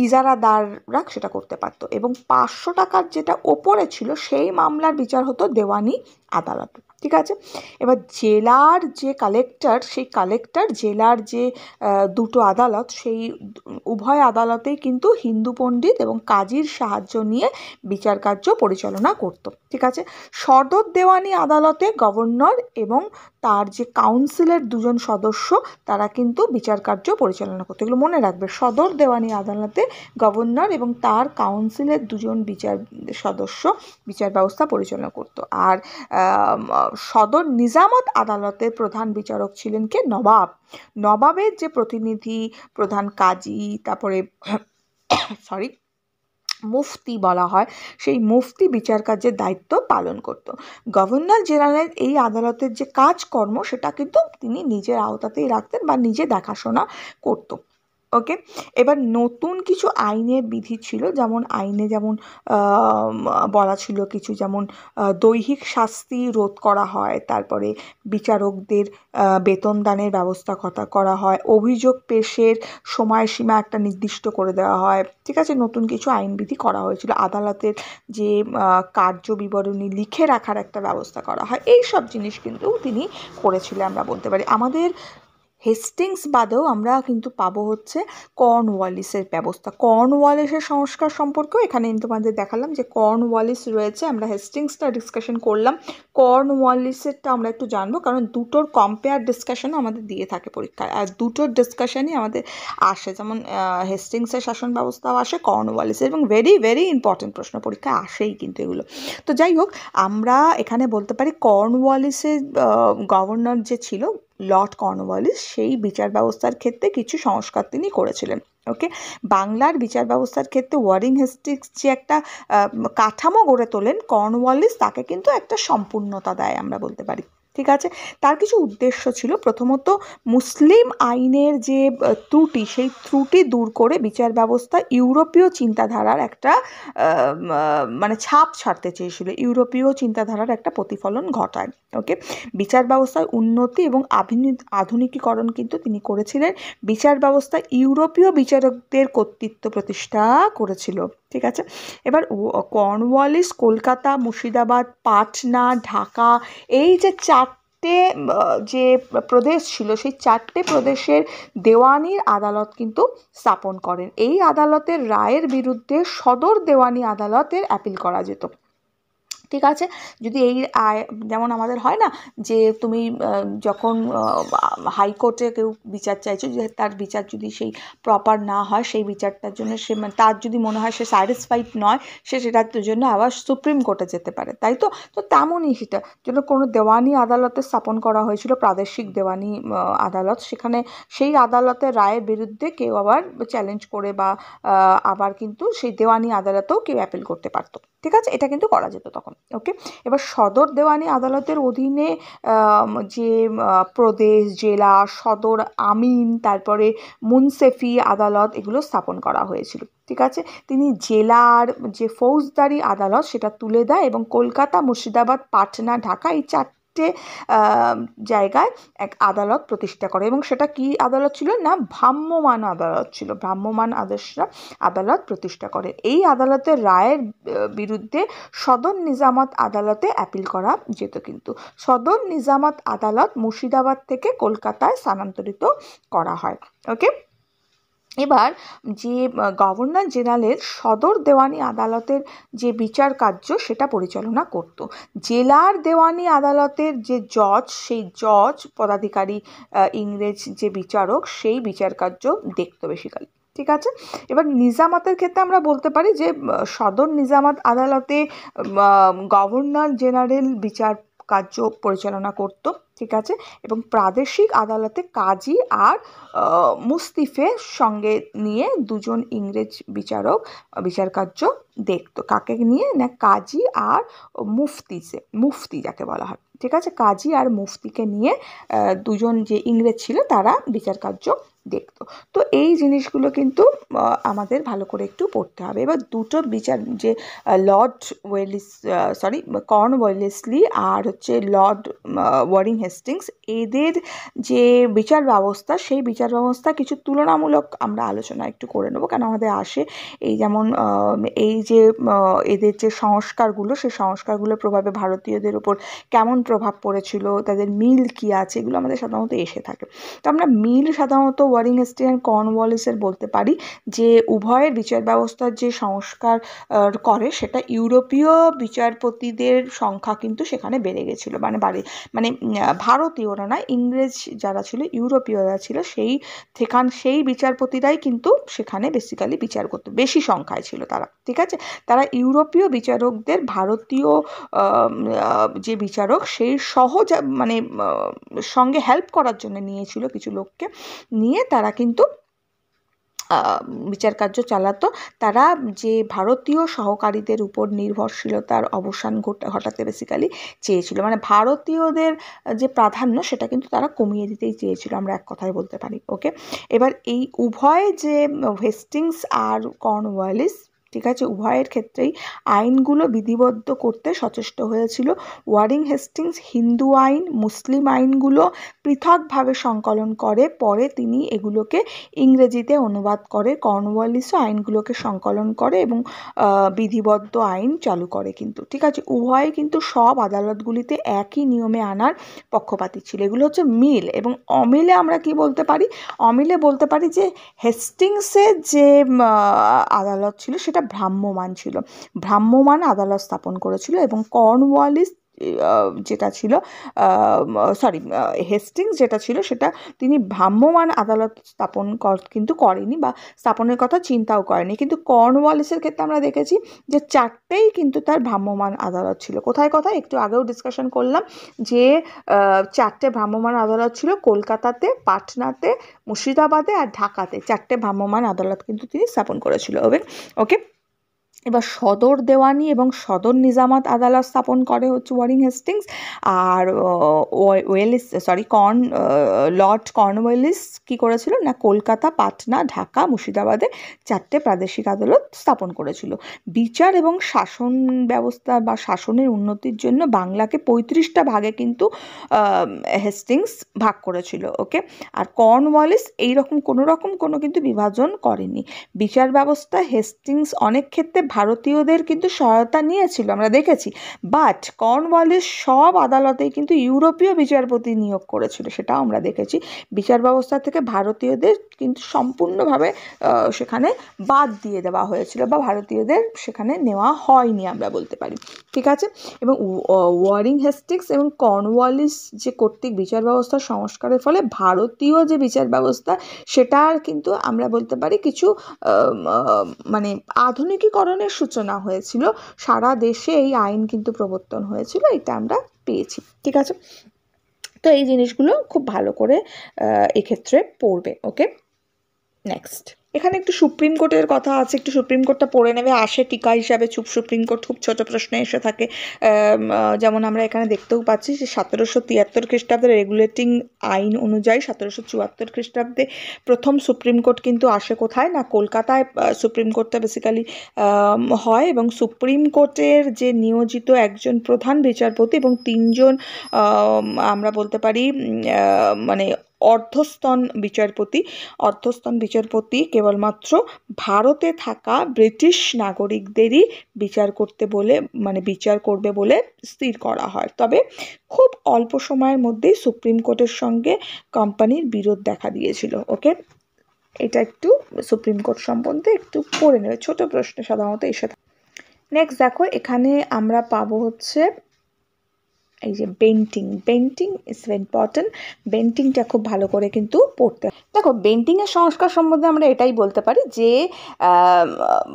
ইজারাদাররা সেটা করতে পারতো এবং 500 টাকার যেটা ওপরে ছিল সেই মামলার বিচার হতো দেওয়ানি আদালত। ঠিক আছে, এবার জেলার যে কালেক্টর সেই কালেক্টর জেলার যে দুটো আদালত সেই উভয় আদালতেই কিন্তু হিন্দু পণ্ডিত এবং কাজীর সাহায্য নিয়ে বিচার কার্য পরিচালনা করত। ঠিক আছে, সদর দেওয়ানি আদালতে গভর্নর এবং তার যে কাউন্সিলের দুজন সদস্য তারা কিন্তু বিচার কার্য পরিচালনা করতো। এগুলো মনে রাখবে, সদর দেওয়ানি আদালতে গভর্নর এবং তার কাউন্সিলের দুজন সদস্য বিচার ব্যবস্থা পরিচালনা করত। আর সদর নিজামত আদালতের প্রধান বিচারক ছিলেন কে নবাব। নবাবের যে প্রতিনিধি প্রধান কাজী তারপরে মুফতি বলা হয়, সেই মুফতি বিচার কার্যের দায়িত্ব পালন করত। গভর্নর জেনারেল এই আদালতের যে কাজকর্ম সেটা কিন্তু তিনি নিজের আওতাতেই রাখতেন বা নিজে দেখাশোনা করত। ওকে, এবার নতুন কিছু আইনের বিধি ছিল, যেমন আইনে যেমন বলা ছিল কিছু, যেমন দৈহিক শাস্তি রোধ করা হয়, তারপরে বিচারকদের বেতন দানের ব্যবস্থা করা হয়, অভিযোগ পেশের সময়সীমা একটা নির্দিষ্ট করে দেওয়া হয়। ঠিক আছে, নতুন কিছু আইনবিধি করা হয়েছিল, আদালতের যে কার্য বিবরণী লিখে রাখার একটা ব্যবস্থা করা হয়, এই সব জিনিস কিন্তু তিনি করেছিলেন আমরা বলতে পারি। আমাদের হেস্টিংস বাদেও আমরা কিন্তু পাবো হচ্ছে কর্নওয়ালিসের ব্যবস্থা। কর্নওয়ালিসের সংস্কার সম্পর্কেও এখানে তোমাদের দেখালাম যে কর্নওয়ালিস রয়েছে, আমরা হেস্টিংসটা ডিসকাশন করলাম, কর্নওয়ালিসেরটা আমরা একটু জানবো কারণ দুটোর কম্পেয়ার ডিসকাশনও আমাদের দিয়ে থাকে পরীক্ষায়, আর দুটোর ডিসকাশনই আমাদের আসে, যেমন হেস্টিংসের শাসন ব্যবস্থাও আসে, কর্নওয়ালিসের, এবং ভেরি ভেরি ইম্পর্টেন্ট প্রশ্ন পরীক্ষায় আসেই কিন্তু এগুলো। তো যাই হোক, আমরা এখানে বলতে পারি কর্নওয়ালিসের গভর্নর যে ছিল লর্ড কর্নওয়ালিস, সেই বিচার ব্যবস্থার ক্ষেত্রে কিছু সংস্কার তিনি করেছিলেন। ওকে, বাংলার বিচার ব্যবস্থার ক্ষেত্রে ওয়ারিং হেস্টিংস যে একটা কাঠামো গড়ে তোলেন, কর্নওয়ালিস তাকে কিন্তু একটা সম্পূর্ণতা দেয় আমরা বলতে পারি। ঠিক আছে, তার কিছু উদ্দেশ্য ছিল। প্রথমত মুসলিম আইনের যে ত্রুটি, সেই ত্রুটি দূর করে বিচার ব্যবস্থা ইউরোপীয় চিন্তাধারার একটা মানে ছাপ ছাড়তে চেয়েছিল, ইউরোপীয় চিন্তাধারার একটা প্রতিফলন ঘটায়। ওকে, বিচার ব্যবস্থার উন্নতি এবং আধুনিকীকরণ কিন্তু তিনি করেছিলেন। বিচার ব্যবস্থা ইউরোপীয় বিচারকদের কর্তৃত্ব প্রতিষ্ঠা করেছিল। ঠিক আছে, এবার কর্নওয়ালিস কলকাতা, মুর্শিদাবাদ, পাটনা, ঢাকা, এই যে 4টে যে প্রদেশ ছিল সেই 4টে প্রদেশের দেওয়ানির আদালত কিন্তু স্থাপন করেন। এই আদালতের রায়ের বিরুদ্ধে সদর দেওয়ানি আদালতের অ্যাপিল করা যেত। ঠিক আছে, যদি এই যেমন আমাদের হয় না যে তুমি যখন হাইকোর্টে কেউ বিচার চাইছো, যে তার বিচার যদি সেই প্রপার না হয়, সেই বিচারটার জন্য সে তার যদি মনে হয় সে স্যাটিসফাইড নয়, সে সেটার জন্য আবার সুপ্রিম কোর্টে যেতে পারে, তাই তো। তো তেমনই সেটা জন্য কোনো দেওয়ানি আদালতে স্থাপন করা হয়েছিল, প্রাদেশিক দেওয়ানি আদালত, সেখানে সেই আদালতের রায়ের বিরুদ্ধে কেউ আবার চ্যালেঞ্জ করে বা আবার কিন্তু সেই দেওয়ানি আদালতেও কেউ অ্যাপিল করতে পারতো। ঠিক আছে, এটা কিন্তু করা যেত তখন। ওকে, এবার সদর দেওয়ানি আদালতের অধীনে যে প্রদেশ, জেলা, সদর আমিন, তারপরে মুনসেফি আদালত, এগুলো স্থাপন করা হয়েছিল। ঠিক আছে, তিনি জেলার যে ফৌজদারি আদালত সেটা তুলে দেয় এবং কলকাতা, মুর্শিদাবাদ, পাটনা, ঢাকা, এই 4 চারটে জায়গায় এক আদালত প্রতিষ্ঠা করে, এবং সেটা কি আদালত ছিল না, ভ্রাম্যমাণ আদালত ছিল। ভ্রাম্যমাণ আদালত প্রতিষ্ঠা করে। এই আদালতের রায়ের বিরুদ্ধে সদর নিজামত আদালতে অ্যাপিল করা যেত। কিন্তু সদর নিজামত আদালত মুর্শিদাবাদ থেকে কলকাতায় স্থানান্তরিত করা হয়। ওকে, এবার যে গভর্নর জেনারেল সদর দেওয়ানি আদালতের যে বিচার কার্য সেটা পরিচালনা করত। জেলার দেওয়ানি আদালতের যে জজ, সেই জজ পদাধিকারী ইংরেজ যে বিচারক, সেই বিচার কার্য দেখত বেসিক্যালি। ঠিক আছে, এবার নিজামাতের ক্ষেত্রে আমরা বলতে পারি যে সদর নিজামাত আদালতে গভর্নর জেনারেল বিচার কার্য পরিচালনা করত। ঠিক আছে, এবং প্রাদেশিক আদালতে কাজী আর মুস্তিফের সঙ্গে নিয়ে দুজন ইংরেজ বিচারক বিচার কার্য দেখত। কাকে নিয়ে না, কাজী আর মুফতি যাকে বলা হয়। ঠিক আছে, কাজী আর মুফতিকে নিয়ে দুজন যে ইংরেজ ছিল তারা বিচার কার্য দেখতো। তো এই জিনিসগুলো কিন্তু আমাদের ভালো করে একটু পড়তে হবে। এবার দুটো বিচার যে লর্ড কর্নওয়ালিসলি আর হচ্ছে লর্ড ওয়ারিং হেস্টিংস, এদের যে বিচার ব্যবস্থা, সেই বিচার ব্যবস্থা কিছু তুলনামূলক আমরা আলোচনা একটু করে নেবো, কারণ আমাদের আসে এই যেমন এই যে এদের যে সংস্কারগুলো, সেই সংস্কারগুলোর প্রভাবে ভারতীয়দের উপর কেমন প্রভাব পড়েছিল, তাদের মিল কি আছে, এগুলো আমাদের সাধারণত এসে থাকে। তো আমরা মিল সাধারণত ওয়ারিং হেস্টিংস আর কর্নওয়ালিসের বলতে পারি যে উভয়ের বিচার ব্যবস্থার যে সংস্কার করে সেটা ইউরোপীয় বিচারপতিদের সংখ্যা কিন্তু সেখানে বেড়ে গেছিলো, মানে ভারতীয়রা না, ইংরেজ যারা ছিল, ইউরোপীয়রা ছিল, সেই বিচারপতিরাই কিন্তু সেখানে বেসিক্যালি বিচার করতো, বেশি সংখ্যায় ছিল তারা। ঠিক আছে, তারা ইউরোপীয় বিচারকদের ভারতীয় যে বিচারক সেই সঙ্গে হেল্প করার জন্য নিয়েছিল, কিছু লোককে নিয়ে তারা কিন্তু বিচার কার্য চালাতো। তারা যে ভারতীয় সহকারীদের উপর নির্ভরশীলতার অবসান ঘটাতে বেসিক্যালি চেয়েছিল, মানে ভারতীয়দের যে প্রাধান্য সেটা কিন্তু তারা কমিয়ে দিতেই চেয়েছিল, আমরা এক কথায় বলতে পারি। ওকে, এবার এই উভয় যে হেস্টিংস আর কর্নওয়ালিস, ঠিক আছে, উভয়ের ক্ষেত্রেই আইনগুলো বিধিবদ্ধ করতে সচেষ্ট হয়েছিল। ওয়ারিং হেস্টিংস হিন্দু আইন, মুসলিম আইনগুলো পৃথকভাবে সংকলন করে, পরে তিনি এগুলোকে ইংরেজিতে অনুবাদ করে। কর্নওয়ালিসও আইনগুলোকে সংকলন করে এবং বিধিবদ্ধ আইন চালু করে কিন্তু। ঠিক আছে, উভয়ে কিন্তু সব আদালতগুলিতে একই নিয়মে আনার পক্ষপাতী ছিল। এগুলো হচ্ছে মিল। এবং অমিলে আমরা কি বলতে পারি, অমিলে বলতে পারি যে হেস্টিংসের যে আদালত ছিল সেটা ভ্রাম্যমাণ ছিল, ভ্রাম্যমাণ আদালত স্থাপন করেছিল, এবং কর্নওয়ালিস যেটা ছিল হেস্টিংস যেটা ছিল সেটা তিনি ভ্রাম্যমাণ আদালত স্থাপন কিন্তু করেনি বা স্থাপনের কথা চিন্তাও করেনি। কিন্তু কর্নওয়ালিসের ক্ষেত্রে আমরা দেখেছি যে চারটেই কিন্তু তার ভ্রাম্যমাণ আদালত ছিল। কোথায় কোথায় একটু আগেও ডিসকাশন করলাম যে চারটে ভ্রাম্যমাণ আদালত ছিল, কলকাতাতে, পাটনাতে, মুর্শিদাবাদে আর ঢাকাতে চারটে ভ্রাম্যমাণ আদালত কিন্তু তিনি স্থাপন করেছিল। ওকে, এবার সদর দেওয়ানি এবং সদর নিজামাত আদালত স্থাপন করে হচ্ছে ওয়ারিং হেস্টিংস, আর লর্ড কর্নওয়ালিস কি করেছিল না, কলকাতা, পাটনা, ঢাকা, মুর্শিদাবাদে চারটে প্রাদেশিক আদালত স্থাপন করেছিল। বিচার এবং শাসন ব্যবস্থা বা শাসনের উন্নতির জন্য বাংলাকে 35টা ভাগে কিন্তু হেস্টিংস ভাগ করেছিল। ওকে, আর কর্নওয়ালিস এইরকম কোনো কিন্তু বিভাজন করেনি। বিচার ব্যবস্থা হেস্টিংস অনেক ক্ষেত্রে ভারতীয়দের কিন্তু সহায়তা নিয়েছিল, আমরা দেখেছি, বাট কর্নওয়ালিস সব আদালতেই কিন্তু ইউরোপীয় বিচারপতি নিয়োগ করেছিল, সেটাও আমরা দেখেছি। বিচার ব্যবস্থা থেকে ভারতীয়দের কিন্তু সম্পূর্ণভাবে সেখানে বাদ দিয়ে দেওয়া হয়েছিল, বা ভারতীয়দের সেখানে নেওয়া হয়নি আমরা বলতে পারি। ঠিক আছে, এবং ওয়ারিং হেস্টিংস এবং কর্নওয়ালিস যে কর্তৃক বিচার ব্যবস্থার সংস্কারের ফলে ভারতীয় যে বিচার ব্যবস্থা সেটার কিন্তু আমরা বলতে পারি কিছু মানে আধুনিকীকরণের সূচনা হয়েছিল, সারা দেশে এই আইন কিন্তু প্রবর্তন হয়েছিল, এটা আমরা পেয়েছি। ঠিক আছে, তো এই জিনিসগুলো খুব ভালো করে এক্ষেত্রে পড়বে। ওকে, নেক্সট। এখানে একটু সুপ্রিম কোর্টের কথা আছে, একটু সুপ্রিম কোর্টটা পড়ে নেবে, আসে টিকা হিসাবে সুপ্রিম কোর্ট খুব ছোট প্রশ্নে এসে থাকে। যেমন আমরা এখানে দেখতেও পাচ্ছি যে 1773 খ্রিস্টাব্দের রেগুলেটিং আইন অনুযায়ী 1774 খ্রিস্টাব্দে প্রথম সুপ্রিম কোর্ট কিন্তু আসে কোথায় না কলকাতায়। সুপ্রিম কোর্টটা বেসিক্যালি হয়, এবং সুপ্রিম কোর্টের যে নিয়োজিত একজন প্রধান বিচারপতি এবং 3জন আমরা বলতে পারি মানে অর্ধস্তন বিচারপতি কেবলমাত্র ভারতে থাকা ব্রিটিশ নাগরিকদেরই বিচার করবে বলে স্থির করা হয়। তবে খুব অল্প সময়ের মধ্যেই সুপ্রিম কোর্টের সঙ্গে কোম্পানির বিরোধ দেখা দিয়েছিল। ওকে, এটা একটু সুপ্রিম কোর্ট সম্বন্ধে একটু পড়ে নেবে, ছোট প্রশ্ন সাধারণত এসে থাকে। নেক্সট দেখো, এখানে আমরা পাবো হচ্ছে এই যে বেন্টিং ইজ ভেরি ইম্পর্টেন্ট। বেন্টিংটা খুব ভালো করে কিন্তু পড়তে। দেখো, বেন্টিংয়ের সংস্কার সম্বন্ধে আমরা এটাই বলতে পারি যে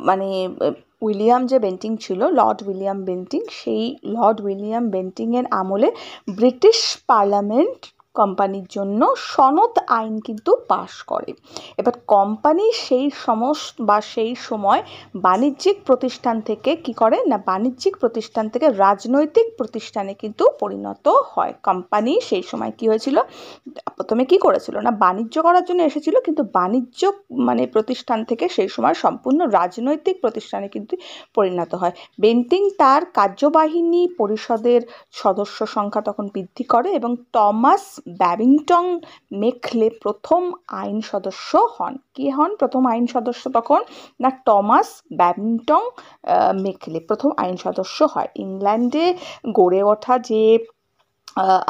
মানে উইলিয়াম যে বেন্টিং ছিল, লর্ড উইলিয়াম বেন্টিং, সেই লর্ড উইলিয়াম বেন্টিংয়ের আমলে ব্রিটিশ পার্লামেন্ট কোম্পানির জন্য সনদ আইন কিন্তু পাশ করে। এবার কোম্পানি সেই সময় বাণিজ্যিক প্রতিষ্ঠান থেকে কি করে না, বাণিজ্যিক প্রতিষ্ঠান থেকে রাজনৈতিক প্রতিষ্ঠানে কিন্তু পরিণত হয়। কোম্পানি সেই সময় কি হয়েছিল, প্রথমে কি করেছিল না বাণিজ্য করার জন্য এসেছিল, কিন্তু বাণিজ্য প্রতিষ্ঠান থেকে সেই সময় সম্পূর্ণ রাজনৈতিক প্রতিষ্ঠানে কিন্তু পরিণত হয়। বেন্টিং তার কার্যবাহিনী পরিষদের সদস্য সংখ্যা তখন বৃদ্ধি করে এবং টমাস ব্যাবিংটন মেখলে প্রথম আইন সদস্য হন। কি হন প্রথম আইন সদস্য তখন না, টমাস ব্যাবিংটন মেখলে প্রথম আইন সদস্য হয়। ইংল্যান্ডে গড়ে ওঠা যে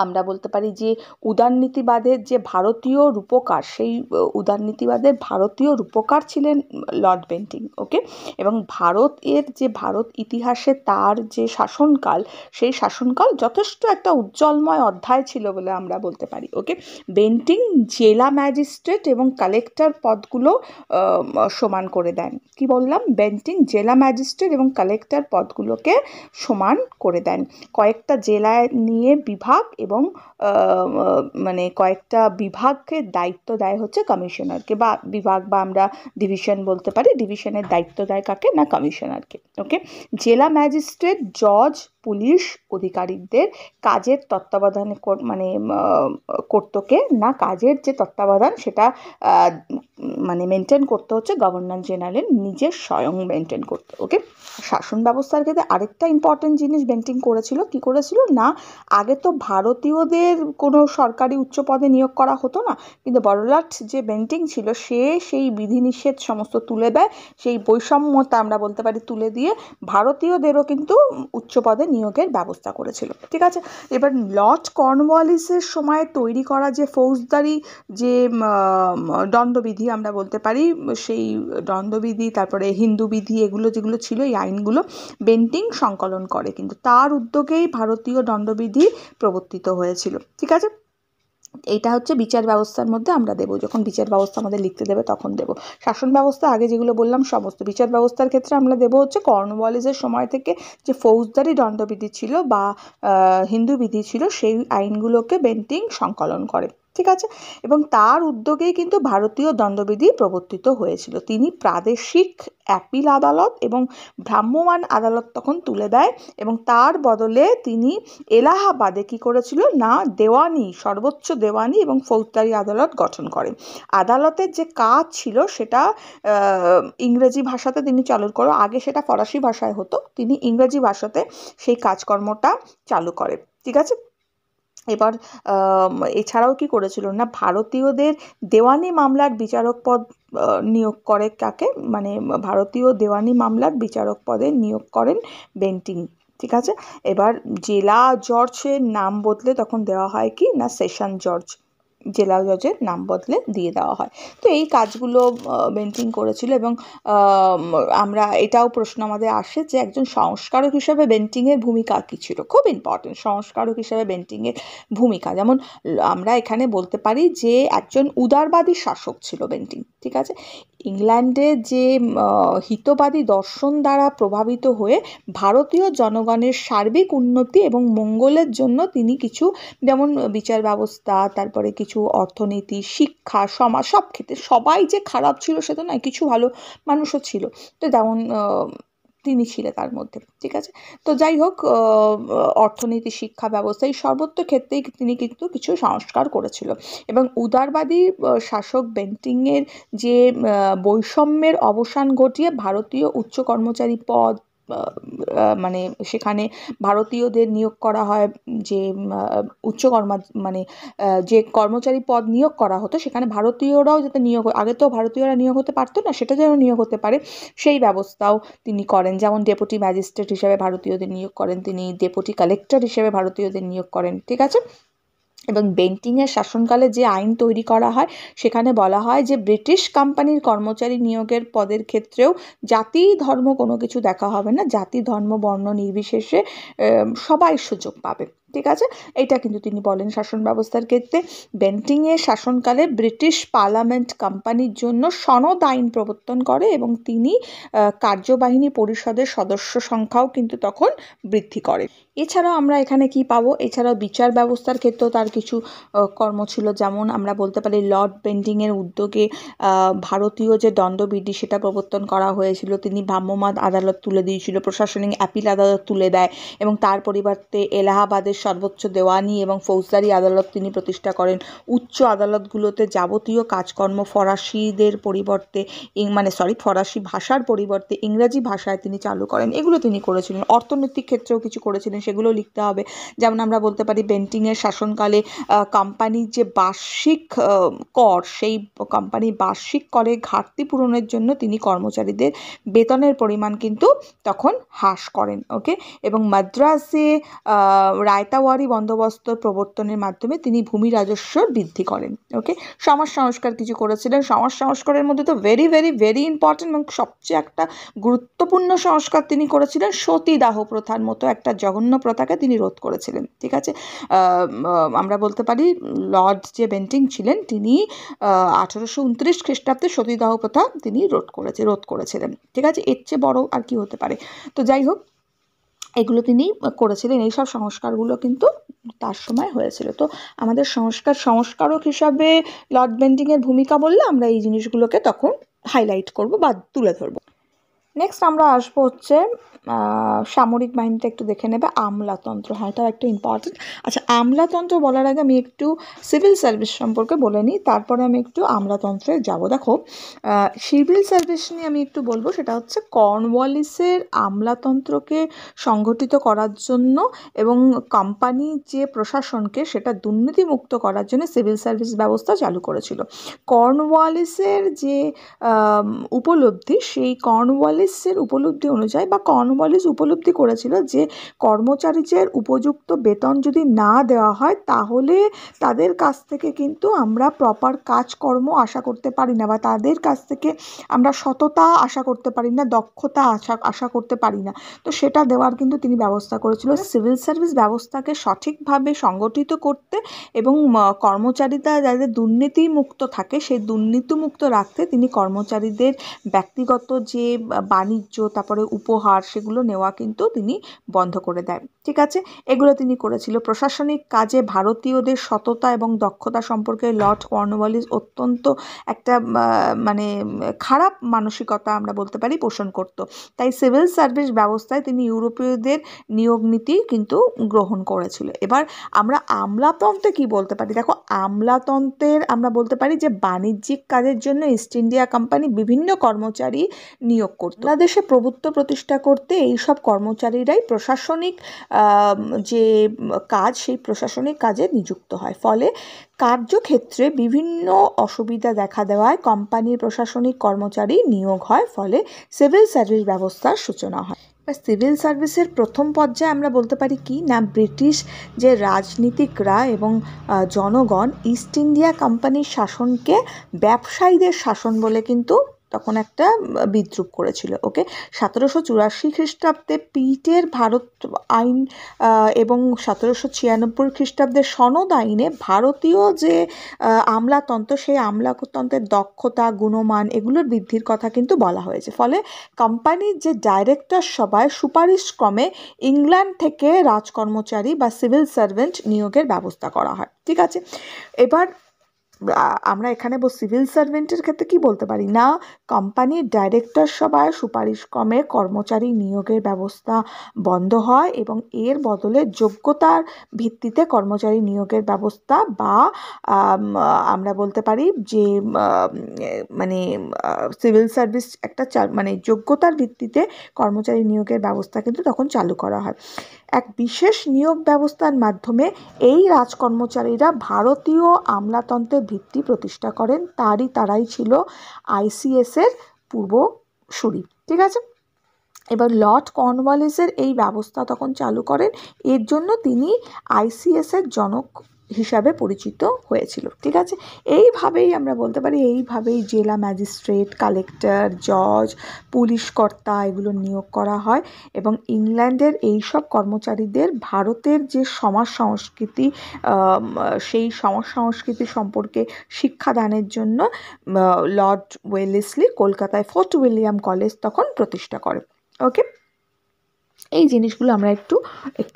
আমরা বলতে পারি যে উদারনীতিবাদের যে ভারতীয় রূপকার, সেই উদারনীতিবাদের ভারতীয় রূপকার ছিলেন লর্ড বেন্টিং। ওকে, এবং ভারত ইতিহাসে তার যে শাসনকাল, সেই শাসনকাল যথেষ্ট একটা উজ্জ্বলময় অধ্যায় ছিল বলে আমরা বলতে পারি। ওকে, বেন্টিং জেলা ম্যাজিস্ট্রেট এবং কালেক্টর পদগুলো সমান করে দেন। কি বললাম, বেন্টিং জেলা ম্যাজিস্ট্রেট এবং কালেক্টর পদগুলোকে সমান করে দেন। কয়েকটা জেলায় নিয়ে বিভাগ এবং কয়েকটা বিভাগকে দায়িত্ব দেয় হচ্ছে কমিশনারকে, বা বিভাগ বা আমরা ডিভিশন বলতে পারি। ডিভিশনের দায়িত্ব দেয় কাকে না, কমিশনারকে। ওকে, জেলা ম্যাজিস্ট্রেট জজ পুলিশ আধিকারিকদের কাজের তত্ত্বাবধান করতোকে না, কাজের যে তত্ত্বাবধান সেটা মেনটেন করতে হচ্ছে গভর্নর জেনারেল নিজের স্বয়ং মেনটেন করতে। ওকে, শাসন ব্যবস্থার ক্ষেত্রে আরেকটা ইম্পর্টেন্ট জিনিস বেন্টিং করেছিল। কি করেছিল না, আগে তো ভারতীয়দের কোনো সরকারি উচ্চ পদে নিয়োগ করা হতো না, কিন্তু বড়লাট যে বেন্টিং ছিল সে সেই বিধিনিষেধ সমস্ত তুলে দেয়, সেই বৈষম্যতা আমরা বলতে পারি তুলে দিয়ে ভারতীয়দেরও কিন্তু উচ্চ পদে নিয়োগের ব্যবস্থা করেছিল। ঠিক আছে, এবার লর্ড কর্নওয়ালিসের সময় তৈরি করা যে ফৌজদারি যে দণ্ডবিধি আমরা বলতে পারি, সেই দণ্ডবিধি, তারপরে হিন্দু বিধি, এগুলো যেগুলো ছিল, এই আইনগুলো বেন্টিং সংকলন করে, কিন্তু তার উদ্যোগেই ভারতীয় দণ্ডবিধি প্রবর্তিত হয়েছিল। ঠিক আছে, এইটা হচ্ছে বিচার ব্যবস্থার মধ্যে আমরা দেবো, যখন বিচার ব্যবস্থা আমাদের লিখতে দেবে তখন দেবো। শাসন ব্যবস্থা আগে যেগুলো বললাম সমস্ত। বিচার ব্যবস্থার ক্ষেত্রে আমরা দেবো হচ্ছে কর্নওয়ালিসের সময় থেকে যে ফৌজদারি দণ্ডবিধি ছিল বা হিন্দু বিধি ছিল, সেই আইনগুলোকে বেন্টিং সংকলন করে। ঠিক আছে, এবং তার উদ্যোগেই কিন্তু ভারতীয় দণ্ডবিধি প্রবর্তিত হয়েছিল। তিনি প্রাদেশিক অ্যাপিল আদালত এবং ভ্রাম্যমাণ আদালত তখন তুলে দেয়, এবং তার বদলে তিনি এলাহাবাদে কি করেছিল না, দেওয়ানি, সর্বোচ্চ দেওয়ানি এবং ফৌজদারি আদালত গঠন করে। আদালতের যে কাজ ছিল সেটা ইংরেজি ভাষাতে তিনি চালু করে, আগে সেটা ফরাসি ভাষায় হতো, তিনি ইংরেজি ভাষাতে সেই কাজকর্মটা চালু করে। ঠিক আছে, এবার এছাড়াও কি করেছিল না, ভারতীয়দের দেওয়ানি মামলার বিচারক পদ নিয়োগ করে কাকে, ভারতীয় দেওয়ানি মামলার বিচারক পদে নিয়োগ করেন বেন্টিং। ঠিক আছে, এবার জেলা জজের নাম বদলে তখন দেওয়া হয় কি না, সেশন জজ, জেলা জজের নাম বদলে দিয়ে দেওয়া হয়। তো এই কাজগুলো বেন্টিং করেছিল। এবং আমরা এটাও প্রশ্ন আমাদের আসে যে একজন সংস্কারক হিসেবে বেন্টিংয়ের ভূমিকা কী ছিল। খুব ইম্পর্টেন্ট, সংস্কারক হিসেবে বেন্টিংয়ের ভূমিকা। যেমন আমরা এখানে বলতে পারি যে একজন উদারবাদী শাসক ছিল বেন্টিং। ঠিক আছে, ইংল্যান্ডে যে হিতবাদী দর্শন দ্বারা প্রভাবিত হয়ে ভারতীয় জনগণের সার্বিক উন্নতি এবং মঙ্গলের জন্য তিনি কিছু, যেমন বিচার ব্যবস্থা, তারপরে কিছু অর্থনীতি, শিক্ষা, সমাজ, সব ক্ষেত্রে সবাই যে খারাপ ছিল সেটা নয়, কিছু ভালো মানুষও ছিল, তো যেমন তিনি ছিলেন তার মধ্যে, ঠিক আছে। তো যাই হোক, অর্থনীতি, শিক্ষা ব্যবস্থা, এই সর্বত্র ক্ষেত্রেই তিনি কিন্তু কিছু সংস্কার করেছিল এবং উদারবাদী শাসক বেন্টিংয়ের যে বৈষম্যের অবসান ঘটিয়ে ভারতীয় উচ্চ কর্মচারী পদ, মানে সেখানে ভারতীয়দের নিয়োগ করা হয়, যে মানে যে কর্মচারী পদ নিয়োগ করা হতো সেখানে ভারতীয়রাও যাতে নিয়োগ, আগে তো ভারতীয়রা নিয়োগ হতে পারতো না, সেটা যেন নিয়োগ হতে পারে সেই ব্যবস্থাও তিনি করেন। যেমন ডেপুটি ম্যাজিস্ট্রেট হিসেবে ভারতীয়দের নিয়োগ করেন তিনি, ডেপুটি কালেক্টর হিসেবে ভারতীয়দের নিয়োগ করেন, ঠিক আছে। এবং বেন্টিংয়ের শাসনকালে যে আইন তৈরি করা হয় সেখানে বলা হয় যে ব্রিটিশ কোম্পানির কর্মচারী নিয়োগের পদের ক্ষেত্রেও জাতি ধর্ম কোনো কিছু দেখা হবে না, জাতি ধর্ম বর্ণ নির্বিশেষে সবাই সুযোগ পাবে, ঠিক আছে। এইটা কিন্তু তিনি বলেন শাসন ব্যবস্থার ক্ষেত্রে। বেন্টিংয়ের শাসনকালে ব্রিটিশ পার্লামেন্ট কোম্পানির জন্য সনদ আইন প্রবর্তন করে এবং তিনি কার্যবাহিনী পরিষদের সদস্য সংখ্যাও কিন্তু তখন বৃদ্ধি করে। এছাড়াও আমরা এখানে কি পাবো, এছাড়াও বিচার ব্যবস্থার ক্ষেত্রেও তার কিছু কর্ম ছিল, যেমন আমরা বলতে পারি লর্ড বেন্টিংয়ের উদ্যোগে ভারতীয় যে দণ্ডবিধি সেটা প্রবর্তন করা হয়েছিল, তিনি ভ্রাম্যমাণ আদালত তুলে দিয়েছিল, প্রশাসনিক অ্যাপিল আদালত তুলে দেয় এবং তার পরিবর্তে এলাহাবাদের সর্বোচ্চ দেওয়ানি এবং ফৌজদারি আদালত তিনি প্রতিষ্ঠা করেন। উচ্চ আদালতগুলোতে যাবতীয় কাজকর্ম ফরাসিদের পরিবর্তে ফরাসি ভাষার পরিবর্তে ইংরাজি ভাষায় তিনি চালু করেন, এগুলো তিনি করেছিলেন। অর্থনৈতিক ক্ষেত্রেও কিছু করেছিলেন, সেগুলো লিখতে হবে। যেমন আমরা বলতে পারি বেন্টিংয়ের শাসনকালে কোম্পানির যে বার্ষিক কর, সেই কোম্পানির বার্ষিক করের ঘাটতি পূরণের জন্য তিনি কর্মচারীদের বেতনের পরিমাণ কিন্তু তখন হ্রাস করেন, ওকে। এবং মাদ্রাসে রায়তাওয়ারি বন্দোবস্ত প্রবর্তনের মাধ্যমে তিনি ভূমি রাজস্ব বৃদ্ধি করেন, ওকে। সমাজ সংস্কার কিছু করেছিলেন, সমাজ সংস্কারের মধ্যে তো ভেরি ভেরি ভেরি ইম্পর্টেন্ট এবং সবচেয়ে একটা গুরুত্বপূর্ণ সংস্কার তিনি করেছিলেন, সতীদাহ প্রথার মতো একটা জঘন্য প্রথাকে তিনি রোধ করেছিলেন, ঠিক আছে। আমরা বলতে পারি লর্ড যে বেন্টিং ছিলেন তিনি 1829 খ্রিস্টাব্দে সতীদাহ প্রথা তিনি রোধ করেছিলেন, ঠিক আছে। এর চেয়ে বড় আর কি হতে পারে। তো যাই হোক, এগুলো তিনি করেছিলেন, এইসব সংস্কারগুলো কিন্তু তার সময় হয়েছিল। তো আমাদের সংস্কারক হিসাবে লর্ড বেন্টিংয়ের ভূমিকা বললে আমরা এই জিনিসগুলোকে তখন হাইলাইট করব বা তুলে ধরবো। নেক্সট আমরা আসবো হচ্ছে সামরিক বাহিনীটা একটু দেখে নেবে, আমলাতন্ত্র, হ্যাঁ এটাও একটু ইম্পর্টেন্ট। আচ্ছা, আমলাতন্ত্র বলার আগে আমি একটু সিভিল সার্ভিস সম্পর্কে বলে নিই, তারপরে আমি একটু আমলাতন্ত্রে যাব। দেখো, সিভিল সার্ভিস নিয়ে আমি একটু বলবো, সেটা হচ্ছে কর্নওয়ালিসের আমলাতন্ত্রকে সংগঠিত করার জন্য এবং কোম্পানির যে প্রশাসনকে সেটা দুর্নীতিমুক্ত করার জন্য সিভিল সার্ভিস ব্যবস্থা চালু করেছিল। কর্নওয়ালিসের যে উপলব্ধি, সেই কর্নওয়ালিসের উপলব্ধি অনুযায়ী বা কর্নওয়ালিস উপলব্ধি করেছিল যে কর্মচারীদের উপযুক্ত বেতন যদি না দেওয়া হয় তাহলে তাদের কাছ থেকে কিন্তু আমরা প্রপার কাজকর্ম আশা করতে পারি না, বা তাদের কাছ থেকে আমরা সততা আশা করতে পারি না, দক্ষতা আশা করতে পারি না। তো সেটা দেওয়ার কিন্তু তিনি ব্যবস্থা করেছিল। সিভিল সার্ভিস ব্যবস্থাকে সঠিকভাবে সংগঠিত করতে এবং কর্মচারীরা যাদের দুর্নীতিমুক্ত থাকে সেই দুর্নীতিমুক্ত রাখতে তিনি কর্মচারীদের ব্যক্তিগত যে বাণিজ্য, তারপরে উপহার, সেগুলো নেওয়া কিন্তু তিনি বন্ধ করে দেন, ঠিক আছে। এগুলো তিনি করেছিল। প্রশাসনিক কাজে ভারতীয়দের সততা এবং দক্ষতা সম্পর্কে লর্ড কর্নওয়ালিস অত্যন্ত একটা খারাপ মানসিকতা আমরা বলতে পারি পোষণ করত। তাই সিভিল সার্ভিস ব্যবস্থায় তিনি ইউরোপীয়দের নিয়োগ নীতি কিন্তু গ্রহণ করেছিল। এবার আমরা আমলাতন্ত্রে কি বলতে পারি, দেখো আমলাতন্ত্রের আমরা বলতে পারি যে বাণিজ্যিক কাজের জন্য ইস্ট ইন্ডিয়া কোম্পানি বিভিন্ন কর্মচারী নিয়োগ করত। বাংলাদেশে প্রভুত্ব প্রতিষ্ঠা করতে এইসব কর্মচারীরাই প্রশাসনিক যে কাজ, সেই প্রশাসনিক কাজে নিযুক্ত হয়। ফলে কার্যক্ষেত্রে বিভিন্ন অসুবিধা দেখা দেওয়ায় কোম্পানির প্রশাসনিক কর্মচারী নিয়োগ হয়, ফলে সিভিল সার্ভিস ব্যবস্থার সূচনা হয়। সিভিল সার্ভিসের প্রথম পর্যায়ে আমরা বলতে পারি কি না, ব্রিটিশ যে রাজনীতিকরা এবং জনগণ ইস্ট ইন্ডিয়া কোম্পানির শাসনকে ব্যবসায়ীদের শাসন বলে কিন্তু তখন একটা বিদ্রুপ করেছিল। ওকে, 1784 খ্রিস্টাব্দে পিটের ভারত আইন এবং 1796 খ্রিস্টাব্দের সনদ আইনে ভারতীয় যে আমলাতন্ত্র, সেই আমলাতন্ত্রের দক্ষতা, গুণমান এগুলোর বৃদ্ধির কথা কিন্তু বলা হয়েছে। ফলে কোম্পানির যে ডাইরেক্টর সভায় সুপারিশ ক্রমে ইংল্যান্ড থেকে রাজকর্মচারী বা সিভিল সার্ভেন্ট নিয়োগের ব্যবস্থা করা হয়। ঠিক আছে, এবার আমরা এখানে সিভিল সার্ভেন্টের ক্ষেত্রে কি বলতে পারি না, কোম্পানির ডাইরেক্টর সভায় সুপারিশক্রমে কর্মচারী নিয়োগের ব্যবস্থা বন্ধ হয় এবং এর বদলে যোগ্যতার ভিত্তিতে কর্মচারী নিয়োগের ব্যবস্থা বা আমরা বলতে পারি যে মানে সিভিল সার্ভিস একটা মানে যোগ্যতার ভিত্তিতে কর্মচারী নিয়োগের ব্যবস্থা কিন্তু তখন চালু করা হয়। এক বিশেষ নিয়োগ ব্যবস্থার মাধ্যমে এই রাজকর্মচারীরা ভারতীয় আমলাতন্ত্রের ভিত্তি প্রতিষ্ঠা করেন। তারাই ছিল আইসিএসের পূর্বসূরি। ঠিক আছে, এবার লর্ড কর্নওয়ালিসের এই ব্যবস্থা তখন চালু করেন। এর জন্য তিনি আইসিএসের জনক হিসাবে পরিচিত হয়েছিল। ঠিক আছে, এইভাবেই আমরা বলতে পারি, এইভাবেই জেলা ম্যাজিস্ট্রেট, কালেক্টর, জজ, পুলিশ কর্তা এগুলো নিয়োগ করা হয় এবং ইংল্যান্ডের এইসব কর্মচারীদের ভারতের যে সমাজ সংস্কৃতি, সেই সমাজ সংস্কৃতি সম্পর্কে শিক্ষাদানের জন্য লর্ড ওয়েলেসলি কলকাতায় ফোর্ট উইলিয়াম কলেজ তখন প্রতিষ্ঠা করে। ওকে, এই জিনিসগুলো আমরা একটু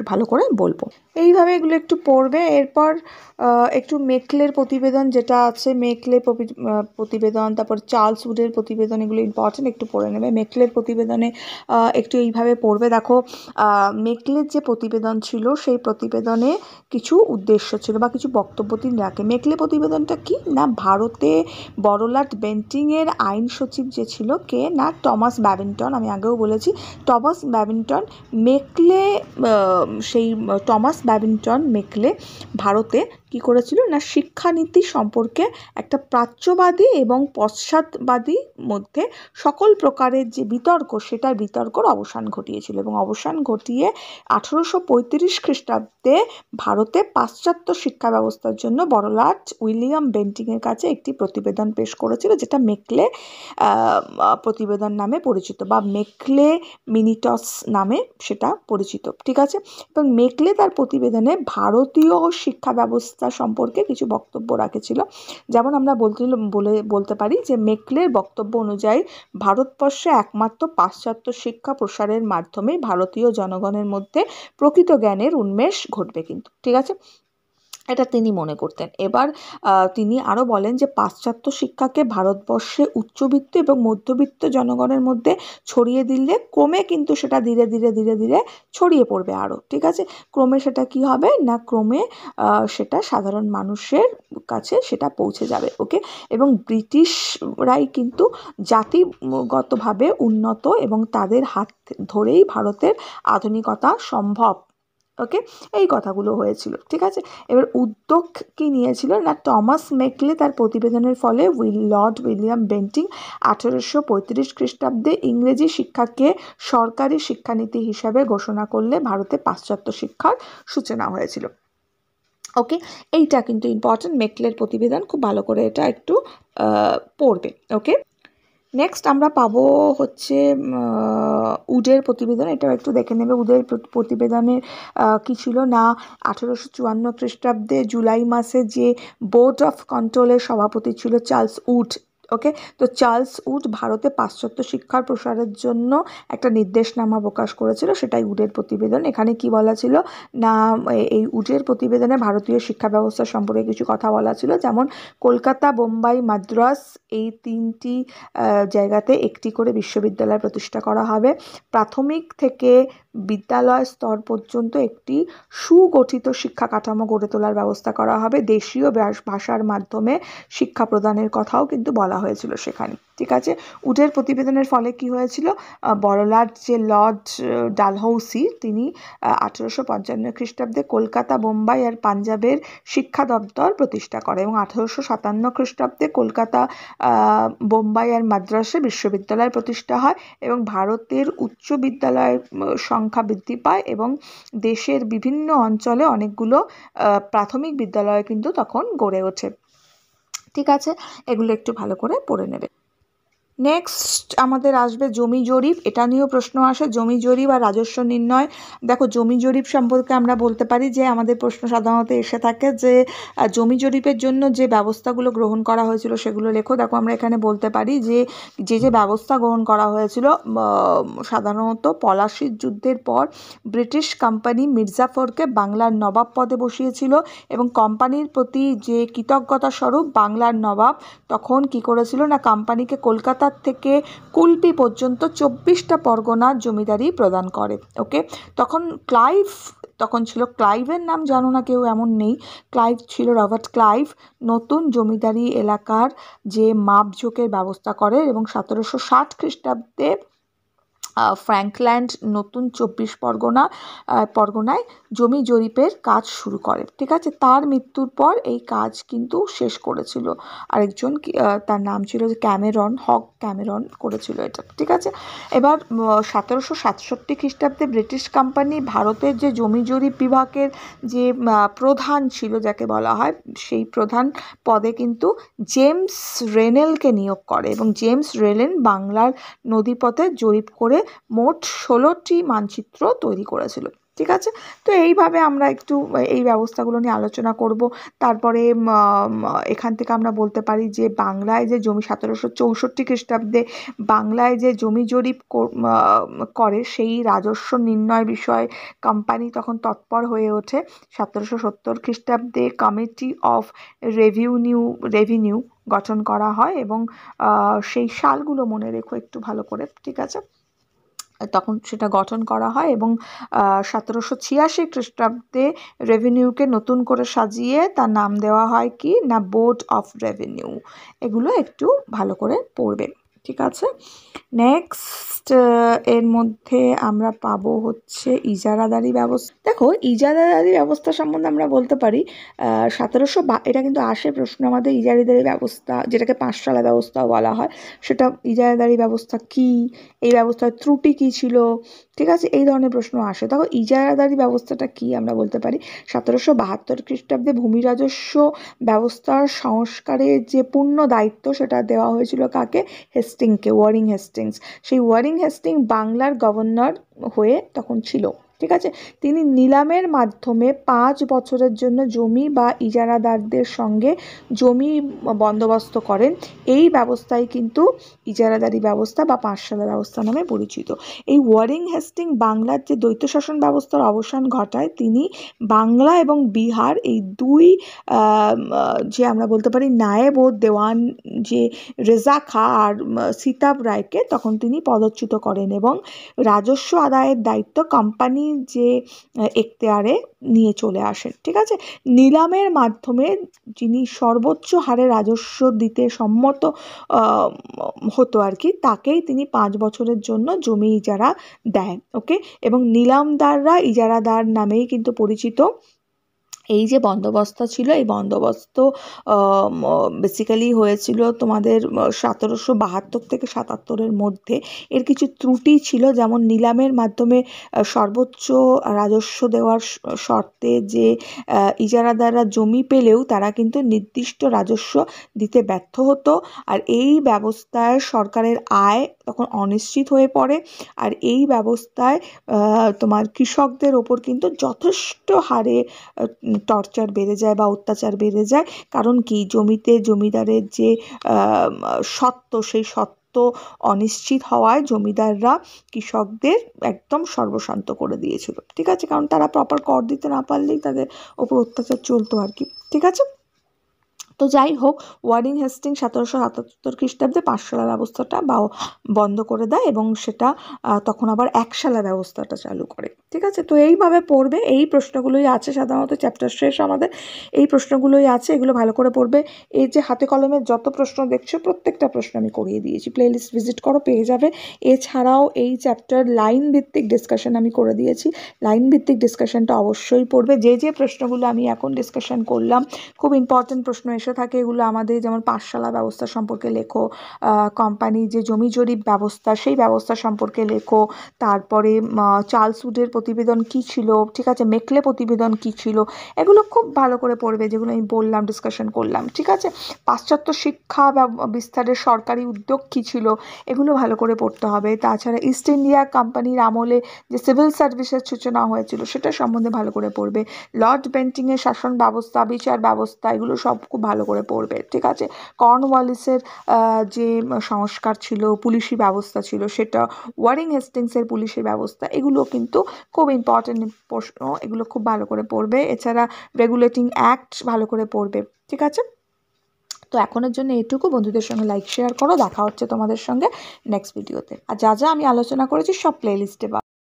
ভালো করে বলবো, এইভাবে এগুলো একটু পড়বে। এরপর একটু মেকলের প্রতিবেদন যেটা আছে, মেকলে প্রতিবেদন, তারপর চার্লস উডের প্রতিবেদন, এগুলো ইম্পর্টেন্ট, একটু পড়ে নেবে। মেকলের প্রতিবেদনে একটু এইভাবে পড়বে। দেখো, মেকলের যে প্রতিবেদন ছিল সেই প্রতিবেদনে কিছু উদ্দেশ্য ছিল বা কিছু বক্তব্য তিনি রাখে। মেকলে প্রতিবেদনটা কি না, ভারতে বড়লাট বেন্টিংয়ের আইন সচিব যে ছিল কে না, টমাস ব্যাবিংটন। আমি আগেও বলেছি টমাস ব্যাবিংটন। মেকলে সেই টমাস ব্যাবিংটন মেকলে ভারতে কি করেছিল না, শিক্ষানীতি সম্পর্কে একটা প্রাচ্যবাদী এবং পশ্চাৎবাদী মধ্যে সকল প্রকারের যে বিতর্ক, সেটার বিতর্কর অবসান ঘটিয়েছিল এবং অবসান ঘটিয়ে 1835 খ্রিস্টাব্দে ভারতে পাশ্চাত্য শিক্ষা ব্যবস্থার জন্য বড়লাট উইলিয়াম বেন্টিংয়ের কাছে একটি প্রতিবেদন পেশ করেছিল, যেটা মেকলে প্রতিবেদন নামে পরিচিত বা মেকলে মিনিটস নামে সেটা পরিচিত। ঠিক আছে, এবং মেকলে তার প্রতিবেদনে ভারতীয় শিক্ষা ব্যবস্থা সম্পর্কে কিছু বক্তব্য রাখেছিল। যেমন আমরা বলতে পারি যে মেকলের বক্তব্য অনুযায়ী ভারতবর্ষে একমাত্র পাশ্চাত্য শিক্ষা প্রসারের মাধ্যমে ভারতীয় জনগণের মধ্যে প্রকৃত জ্ঞানের উন্মেষ ঘটবে কিন্তু। ঠিক আছে, এটা তিনি মনে করতেন। এবার তিনি আরও বলেন যে পাশ্চাত্য শিক্ষাকে ভারতবর্ষে উচ্চবিত্ত এবং মধ্যবিত্ত জনগণের মধ্যে ছড়িয়ে দিলে ক্রমে কিন্তু সেটা ধীরে ধীরে ছড়িয়ে পড়বে আরও। ঠিক আছে, ক্রমে সেটা কি হবে না, ক্রমে সেটা সাধারণ মানুষের কাছে সেটা পৌঁছে যাবে। ওকে, এবং ব্রিটিশরাই কিন্তু জাতিগতভাবে উন্নত এবং তাদের হাত ধরেই ভারতের আধুনিকতা সম্ভব। ওকে, এই কথাগুলো হয়েছিল। ঠিক আছে, এবার উদ্যোগ কি নিয়েছিল না, টমাস মেকলে তার প্রতিবেদনের ফলে লর্ড উইলিয়াম বেন্টিং 1835 খ্রিস্টাব্দে ইংরেজি শিক্ষাকে সরকারি শিক্ষানীতি হিসাবে ঘোষণা করলে ভারতে পাশ্চাত্য শিক্ষার সূচনা হয়েছিল। ওকে, এইটা কিন্তু ইম্পর্টেন্ট, মেকলের প্রতিবেদন, খুব ভালো করে এটা একটু পড়বে। ওকে, নেক্সট আমরা পাবো হচ্ছে উডের প্রতিবেদন, এটাও একটু দেখে নেবে। উডের প্রতিবেদনের কী ছিল না, 1854 খ্রিস্টাব্দে জুলাই মাসে যে বোর্ড অফ কন্ট্রোলের সভাপতি ছিল চার্লস উড। ওকে, তো চার্লস উড ভারতে পাশ্চাত্য শিক্ষার প্রসারের জন্য একটা নির্দেশনামা প্রকাশ করেছিল, সেটাই উডের প্রতিবেদন। এখানে কি বলা ছিল না, এই উডের প্রতিবেদনে ভারতীয় শিক্ষা ব্যবস্থা সম্পর্কে কিছু কথা বলা ছিল, যেমন কলকাতা, বোম্বাই, মাদ্রাস এই তিনটি জায়গাতে একটি করে বিশ্ববিদ্যালয় প্রতিষ্ঠা করা হবে। প্রাথমিক থেকে বিদ্যালয় স্তর পর্যন্ত একটি সুগঠিত শিক্ষা কাঠামো গড়ে তোলার ব্যবস্থা করা হবে। দেশীয় ভাষার মাধ্যমে শিক্ষা প্রদানের কথাও কিন্তু বলা হয়েছিল সেখানে। ঠিক আছে, উডের প্রতিবেদনের ফলে কি হয়েছিল, বড়লাট যে লর্ড ডালহৌসি, তিনি 1855 খ্রিস্টাব্দে কলকাতা, বোম্বাই আর পাঞ্জাবের শিক্ষা দপ্তর প্রতিষ্ঠা করে এবং 1857 খ্রিস্টাব্দে কলকাতা, বোম্বাই আর মাদ্রাসে বিশ্ববিদ্যালয় প্রতিষ্ঠা হয় এবং ভারতের উচ্চ বিদ্যালয়ের সংখ্যা বৃদ্ধি পায় এবং দেশের বিভিন্ন অঞ্চলে অনেকগুলো প্রাথমিক বিদ্যালয় কিন্তু তখন গড়ে ওঠে। ঠিক আছে, এগুলো একটু ভালো করে পড়ে নেবে। নেক্সট আমাদের আসবে জমি জরিপ। এটা নিয়েও প্রশ্ন আসে, জমি জরিপ আর রাজস্ব নির্ণয়। দেখো জমি জরিপ সম্পর্কে আমরা বলতে পারি যে আমাদের প্রশ্ন সাধারণত এসে থাকে যে জমি জরিপের জন্য যে ব্যবস্থাগুলো গ্রহণ করা হয়েছিল সেগুলো লেখো। দেখো আমরা এখানে বলতে পারি যে যে ব্যবস্থা গ্রহণ করা হয়েছিল সাধারণত পলাশির যুদ্ধের পর ব্রিটিশ কোম্পানি মির্জাফরকে বাংলার নবাব পদে বসিয়েছিল এবং কোম্পানির প্রতি যে কৃতজ্ঞতা স্বরূপ বাংলার নবাব তখন কি করেছিল না কোম্পানিকে কলকাতার থেকে কুলপি পর্যন্ত 24টা পরগনার জমিদারি প্রদান করে। ওকে, তখন ছিল ক্লাইভের নাম জানো না কেউ এমন নেই, ক্লাইভ ছিল, রবার্ট ক্লাইভ নতুন জমিদারি এলাকার যে মাপঝোঁকের ব্যবস্থা করে এবং 1760 খ্রিস্টাব্দে ফ্র্যাঙ্কল্যান্ড নতুন 24 পরগনায় জমি জরিপের কাজ শুরু করে। ঠিক আছে, তার মৃত্যুর পর এই কাজ কিন্তু শেষ করেছিল আরেকজন, তার নাম ছিল হগ ক্যামেরন করেছিল এটা। ঠিক আছে, এবার 1767 খ্রিস্টাব্দে ব্রিটিশ কোম্পানি ভারতের যে জমি জরিপ বিভাগের যে প্রধান ছিল যাকে বলা হয় সেই প্রধান পদে কিন্তু জেমস রেনেলকে নিয়োগ করে এবং জেমস রেনেল বাংলার নদীপথে জরিপ করে মোট 16টি মানচিত্র তৈরি করেছিল। ঠিক আছে, তো এইভাবে আমরা একটু এই ব্যবস্থাগুলো নিয়ে আলোচনা করব। তারপরে এখান থেকে আমরা বলতে পারি যে বাংলায় যে জমি 1764 খ্রিস্টাব্দে বাংলায় যে জমি জরিপ করে সেই রাজস্ব নির্ণয় বিষয়ে কোম্পানি তখন তৎপর হয়ে ওঠে। 1770 খ্রিস্টাব্দে কমিটি অফ রেভিনিউ গঠন করা হয় এবং সেই সালগুলো মনে রেখো একটু ভালো করে। ঠিক আছে, তখন সেটা গঠন করা হয় এবং 1786 খ্রিস্টাব্দে রেভিনিউকে নতুন করে সাজিয়ে তার নাম দেওয়া হয় কি না বোর্ড অফ রেভিনিউ। এগুলো একটু ভালো করে পড়বে। ঠিক আছে, নেক্সট এর মধ্যে আমরা পাবো হচ্ছে ইজারাদারি ব্যবস্থা। দেখো ইজারাদারি ব্যবস্থা সম্বন্ধে আমরা বলতে পারি 1700 এটা কিন্তু আসে প্রশ্ন আমাদের, ইজারাদারি ব্যবস্থা যেটাকে পাঁচশালা ব্যবস্থাও বলা হয়, সেটা ইজারাদারি ব্যবস্থা কি, এই ব্যবস্থার ত্রুটি কি ছিল। ঠিক আছে, এই ধরনের প্রশ্ন আসে। দেখো ইজারাদারি ব্যবস্থাটা কি আমরা বলতে পারি 1772 খ্রিস্টাব্দে ভূমি রাজস্ব ব্যবস্থার সংস্কারের যে পূর্ণ দায়িত্ব সেটা দেওয়া হয়েছিল কাকে, ওয়ারিং হেস্টিংস। সেই ওয়ারিং হেস্টিং বাংলার গভর্নর হয়ে তখন ছিল। ঠিক আছে, তিনি নিলামের মাধ্যমে 5 বছরের জন্য জমি বা ইজারাদারদের সঙ্গে জমি বন্দোবস্ত করেন। এই ব্যবস্থাই কিন্তু ইজারাদারি ব্যবস্থা বা পাঁচশালা ব্যবস্থা নামে পরিচিত। এই ওয়ারিং হেস্টিং বাংলার যে দ্বৈত শাসন ব্যবস্থার অবসান ঘটায়। তিনি বাংলা এবং বিহার এই দুই যে আমরা বলতে পারি নায়েব ও দেওয়ান যে রেজা খা আর সিতাব রায়কে তখন তিনি পদচ্যুত করেন এবং রাজস্ব আদায়ের দায়িত্ব কোম্পানির যে এখতিয়ারে নিয়ে চলে আসেন। ঠিক আছে, নিলামের মাধ্যমে যিনি সর্বোচ্চ হারে রাজস্ব দিতে সম্মত হতো আর কি, তাকেই তিনি 5 বছরের জন্য জমি ইজারা দেয়। ওকে, এবং নিলামদাররা ইজারাদার নামেই কিন্তু পরিচিত। এই যে বন্দোবস্ত ছিল এই বন্দোবস্ত বেসিক্যালি হয়েছিল তোমাদের 1772 থেকে 77-এর মধ্যে। এর কিছু ত্রুটি ছিল, যেমন নিলামের মাধ্যমে সর্বোচ্চ রাজস্ব দেওয়ার শর্তে যে ইজারাদাররা জমি পেলেও তারা কিন্তু নির্দিষ্ট রাজস্ব দিতে ব্যর্থ হতো। আর এই ব্যবস্থায় সরকারের আয় তখন অনিশ্চিত হয়ে পড়ে। আর এই ব্যবস্থায় তোমার কৃষকদের ওপর কিন্তু যথেষ্ট হারে টর্চার বেড়ে যায় বা অত্যাচার বেড়ে যায়। কারণ কি, জমিতে জমিদারের যে সত্ত্ব সেই সত্ত্ব অনিশ্চিত হওয়ায় জমিদাররা কৃষকদের একদম সর্বশান্ত করে দিয়েছিল। ঠিক আছে, কারণ তারা প্রপার কর দিতে না পারলেই তাদের ওপর অত্যাচার চলতো আর কি। ঠিক আছে, তো যাই হোক, ওয়ারিং হেস্টিং 1777 খ্রিস্টাব্দে পাঁচশালা ব্যবস্থাটা বন্ধ করে দেয় এবং সেটা তখন আবার একশালা ব্যবস্থাটা চালু করে। ঠিক আছে, তো এইভাবে পড়বে। এই প্রশ্নগুলোই আছে সাধারণত, চ্যাপ্টার শেষ আমাদের এই প্রশ্নগুলোই আছে, এগুলো ভালো করে পড়বে। এই যে হাতে কলমের যত প্রশ্ন দেখছো প্রত্যেকটা প্রশ্ন আমি করিয়ে দিয়েছি, প্লেলিস্ট ভিজিট করো পেয়ে যাবে। এছাড়াও এই চ্যাপ্টার লাইন ভিত্তিক ডিসকাশন আমি করে দিয়েছি, লাইন ভিত্তিক ডিসকাশনটা অবশ্যই পড়বে। যে প্রশ্নগুলো আমি এখন ডিসকাশন করলাম খুব ইম্পর্টেন্ট প্রশ্ন এসে বসে থাকে এগুলো আমাদের, যেমন পাঠশালা ব্যবস্থা সম্পর্কে লেখো, কোম্পানি যে জমি জরিপ ব্যবস্থা সেই ব্যবস্থা সম্পর্কে লেখো, তারপরে চার্লস উডের প্রতিবেদন কী ছিল, ঠিক আছে, মেকলে প্রতিবেদন কী ছিল, এগুলো খুব ভালো করে পড়বে, যেগুলো আমি বললাম, ডিসকাশন করলাম, ঠিক আছে। পাশ্চাত্য শিক্ষা বিস্তারের সরকারি উদ্যোগ কী ছিল, এগুলো ভালো করে পড়তে হবে। তাছাড়া ইস্ট ইন্ডিয়া কোম্পানির আমলে যে সিভিল সার্ভিসের সূচনা হয়েছিল সেটা সম্বন্ধে ভালো করে পড়বে। লর্ড বেন্টিংয়ের শাসন ব্যবস্থা, বিচার ব্যবস্থা, এগুলো সব খুব ভালো করে পড়বে, ঠিক আছে। কর্নওয়ালিসের যে সংস্কার ছিল, পুলিশি ব্যবস্থা ছিল সেটা, ওয়ারিং হেস্টিংসের পুলিশি ব্যবস্থা, এগুলো কিন্তু খুব ইম্পর্টেন্ট প্রশ্ন, এগুলো খুব ভালো করে পড়বে। এছাড়া রেগুলেটিং অ্যাক্ট ভালো করে পড়বে, ঠিক আছে। তো এখনের জন্য এটুকু। বন্ধুদের সঙ্গে লাইক শেয়ার করো, দেখা হচ্ছে তোমাদের সঙ্গে নেক্সট ভিডিওতে। আর যা যা আমি আলোচনা করেছি সব প্লেলিস্টে পাবে।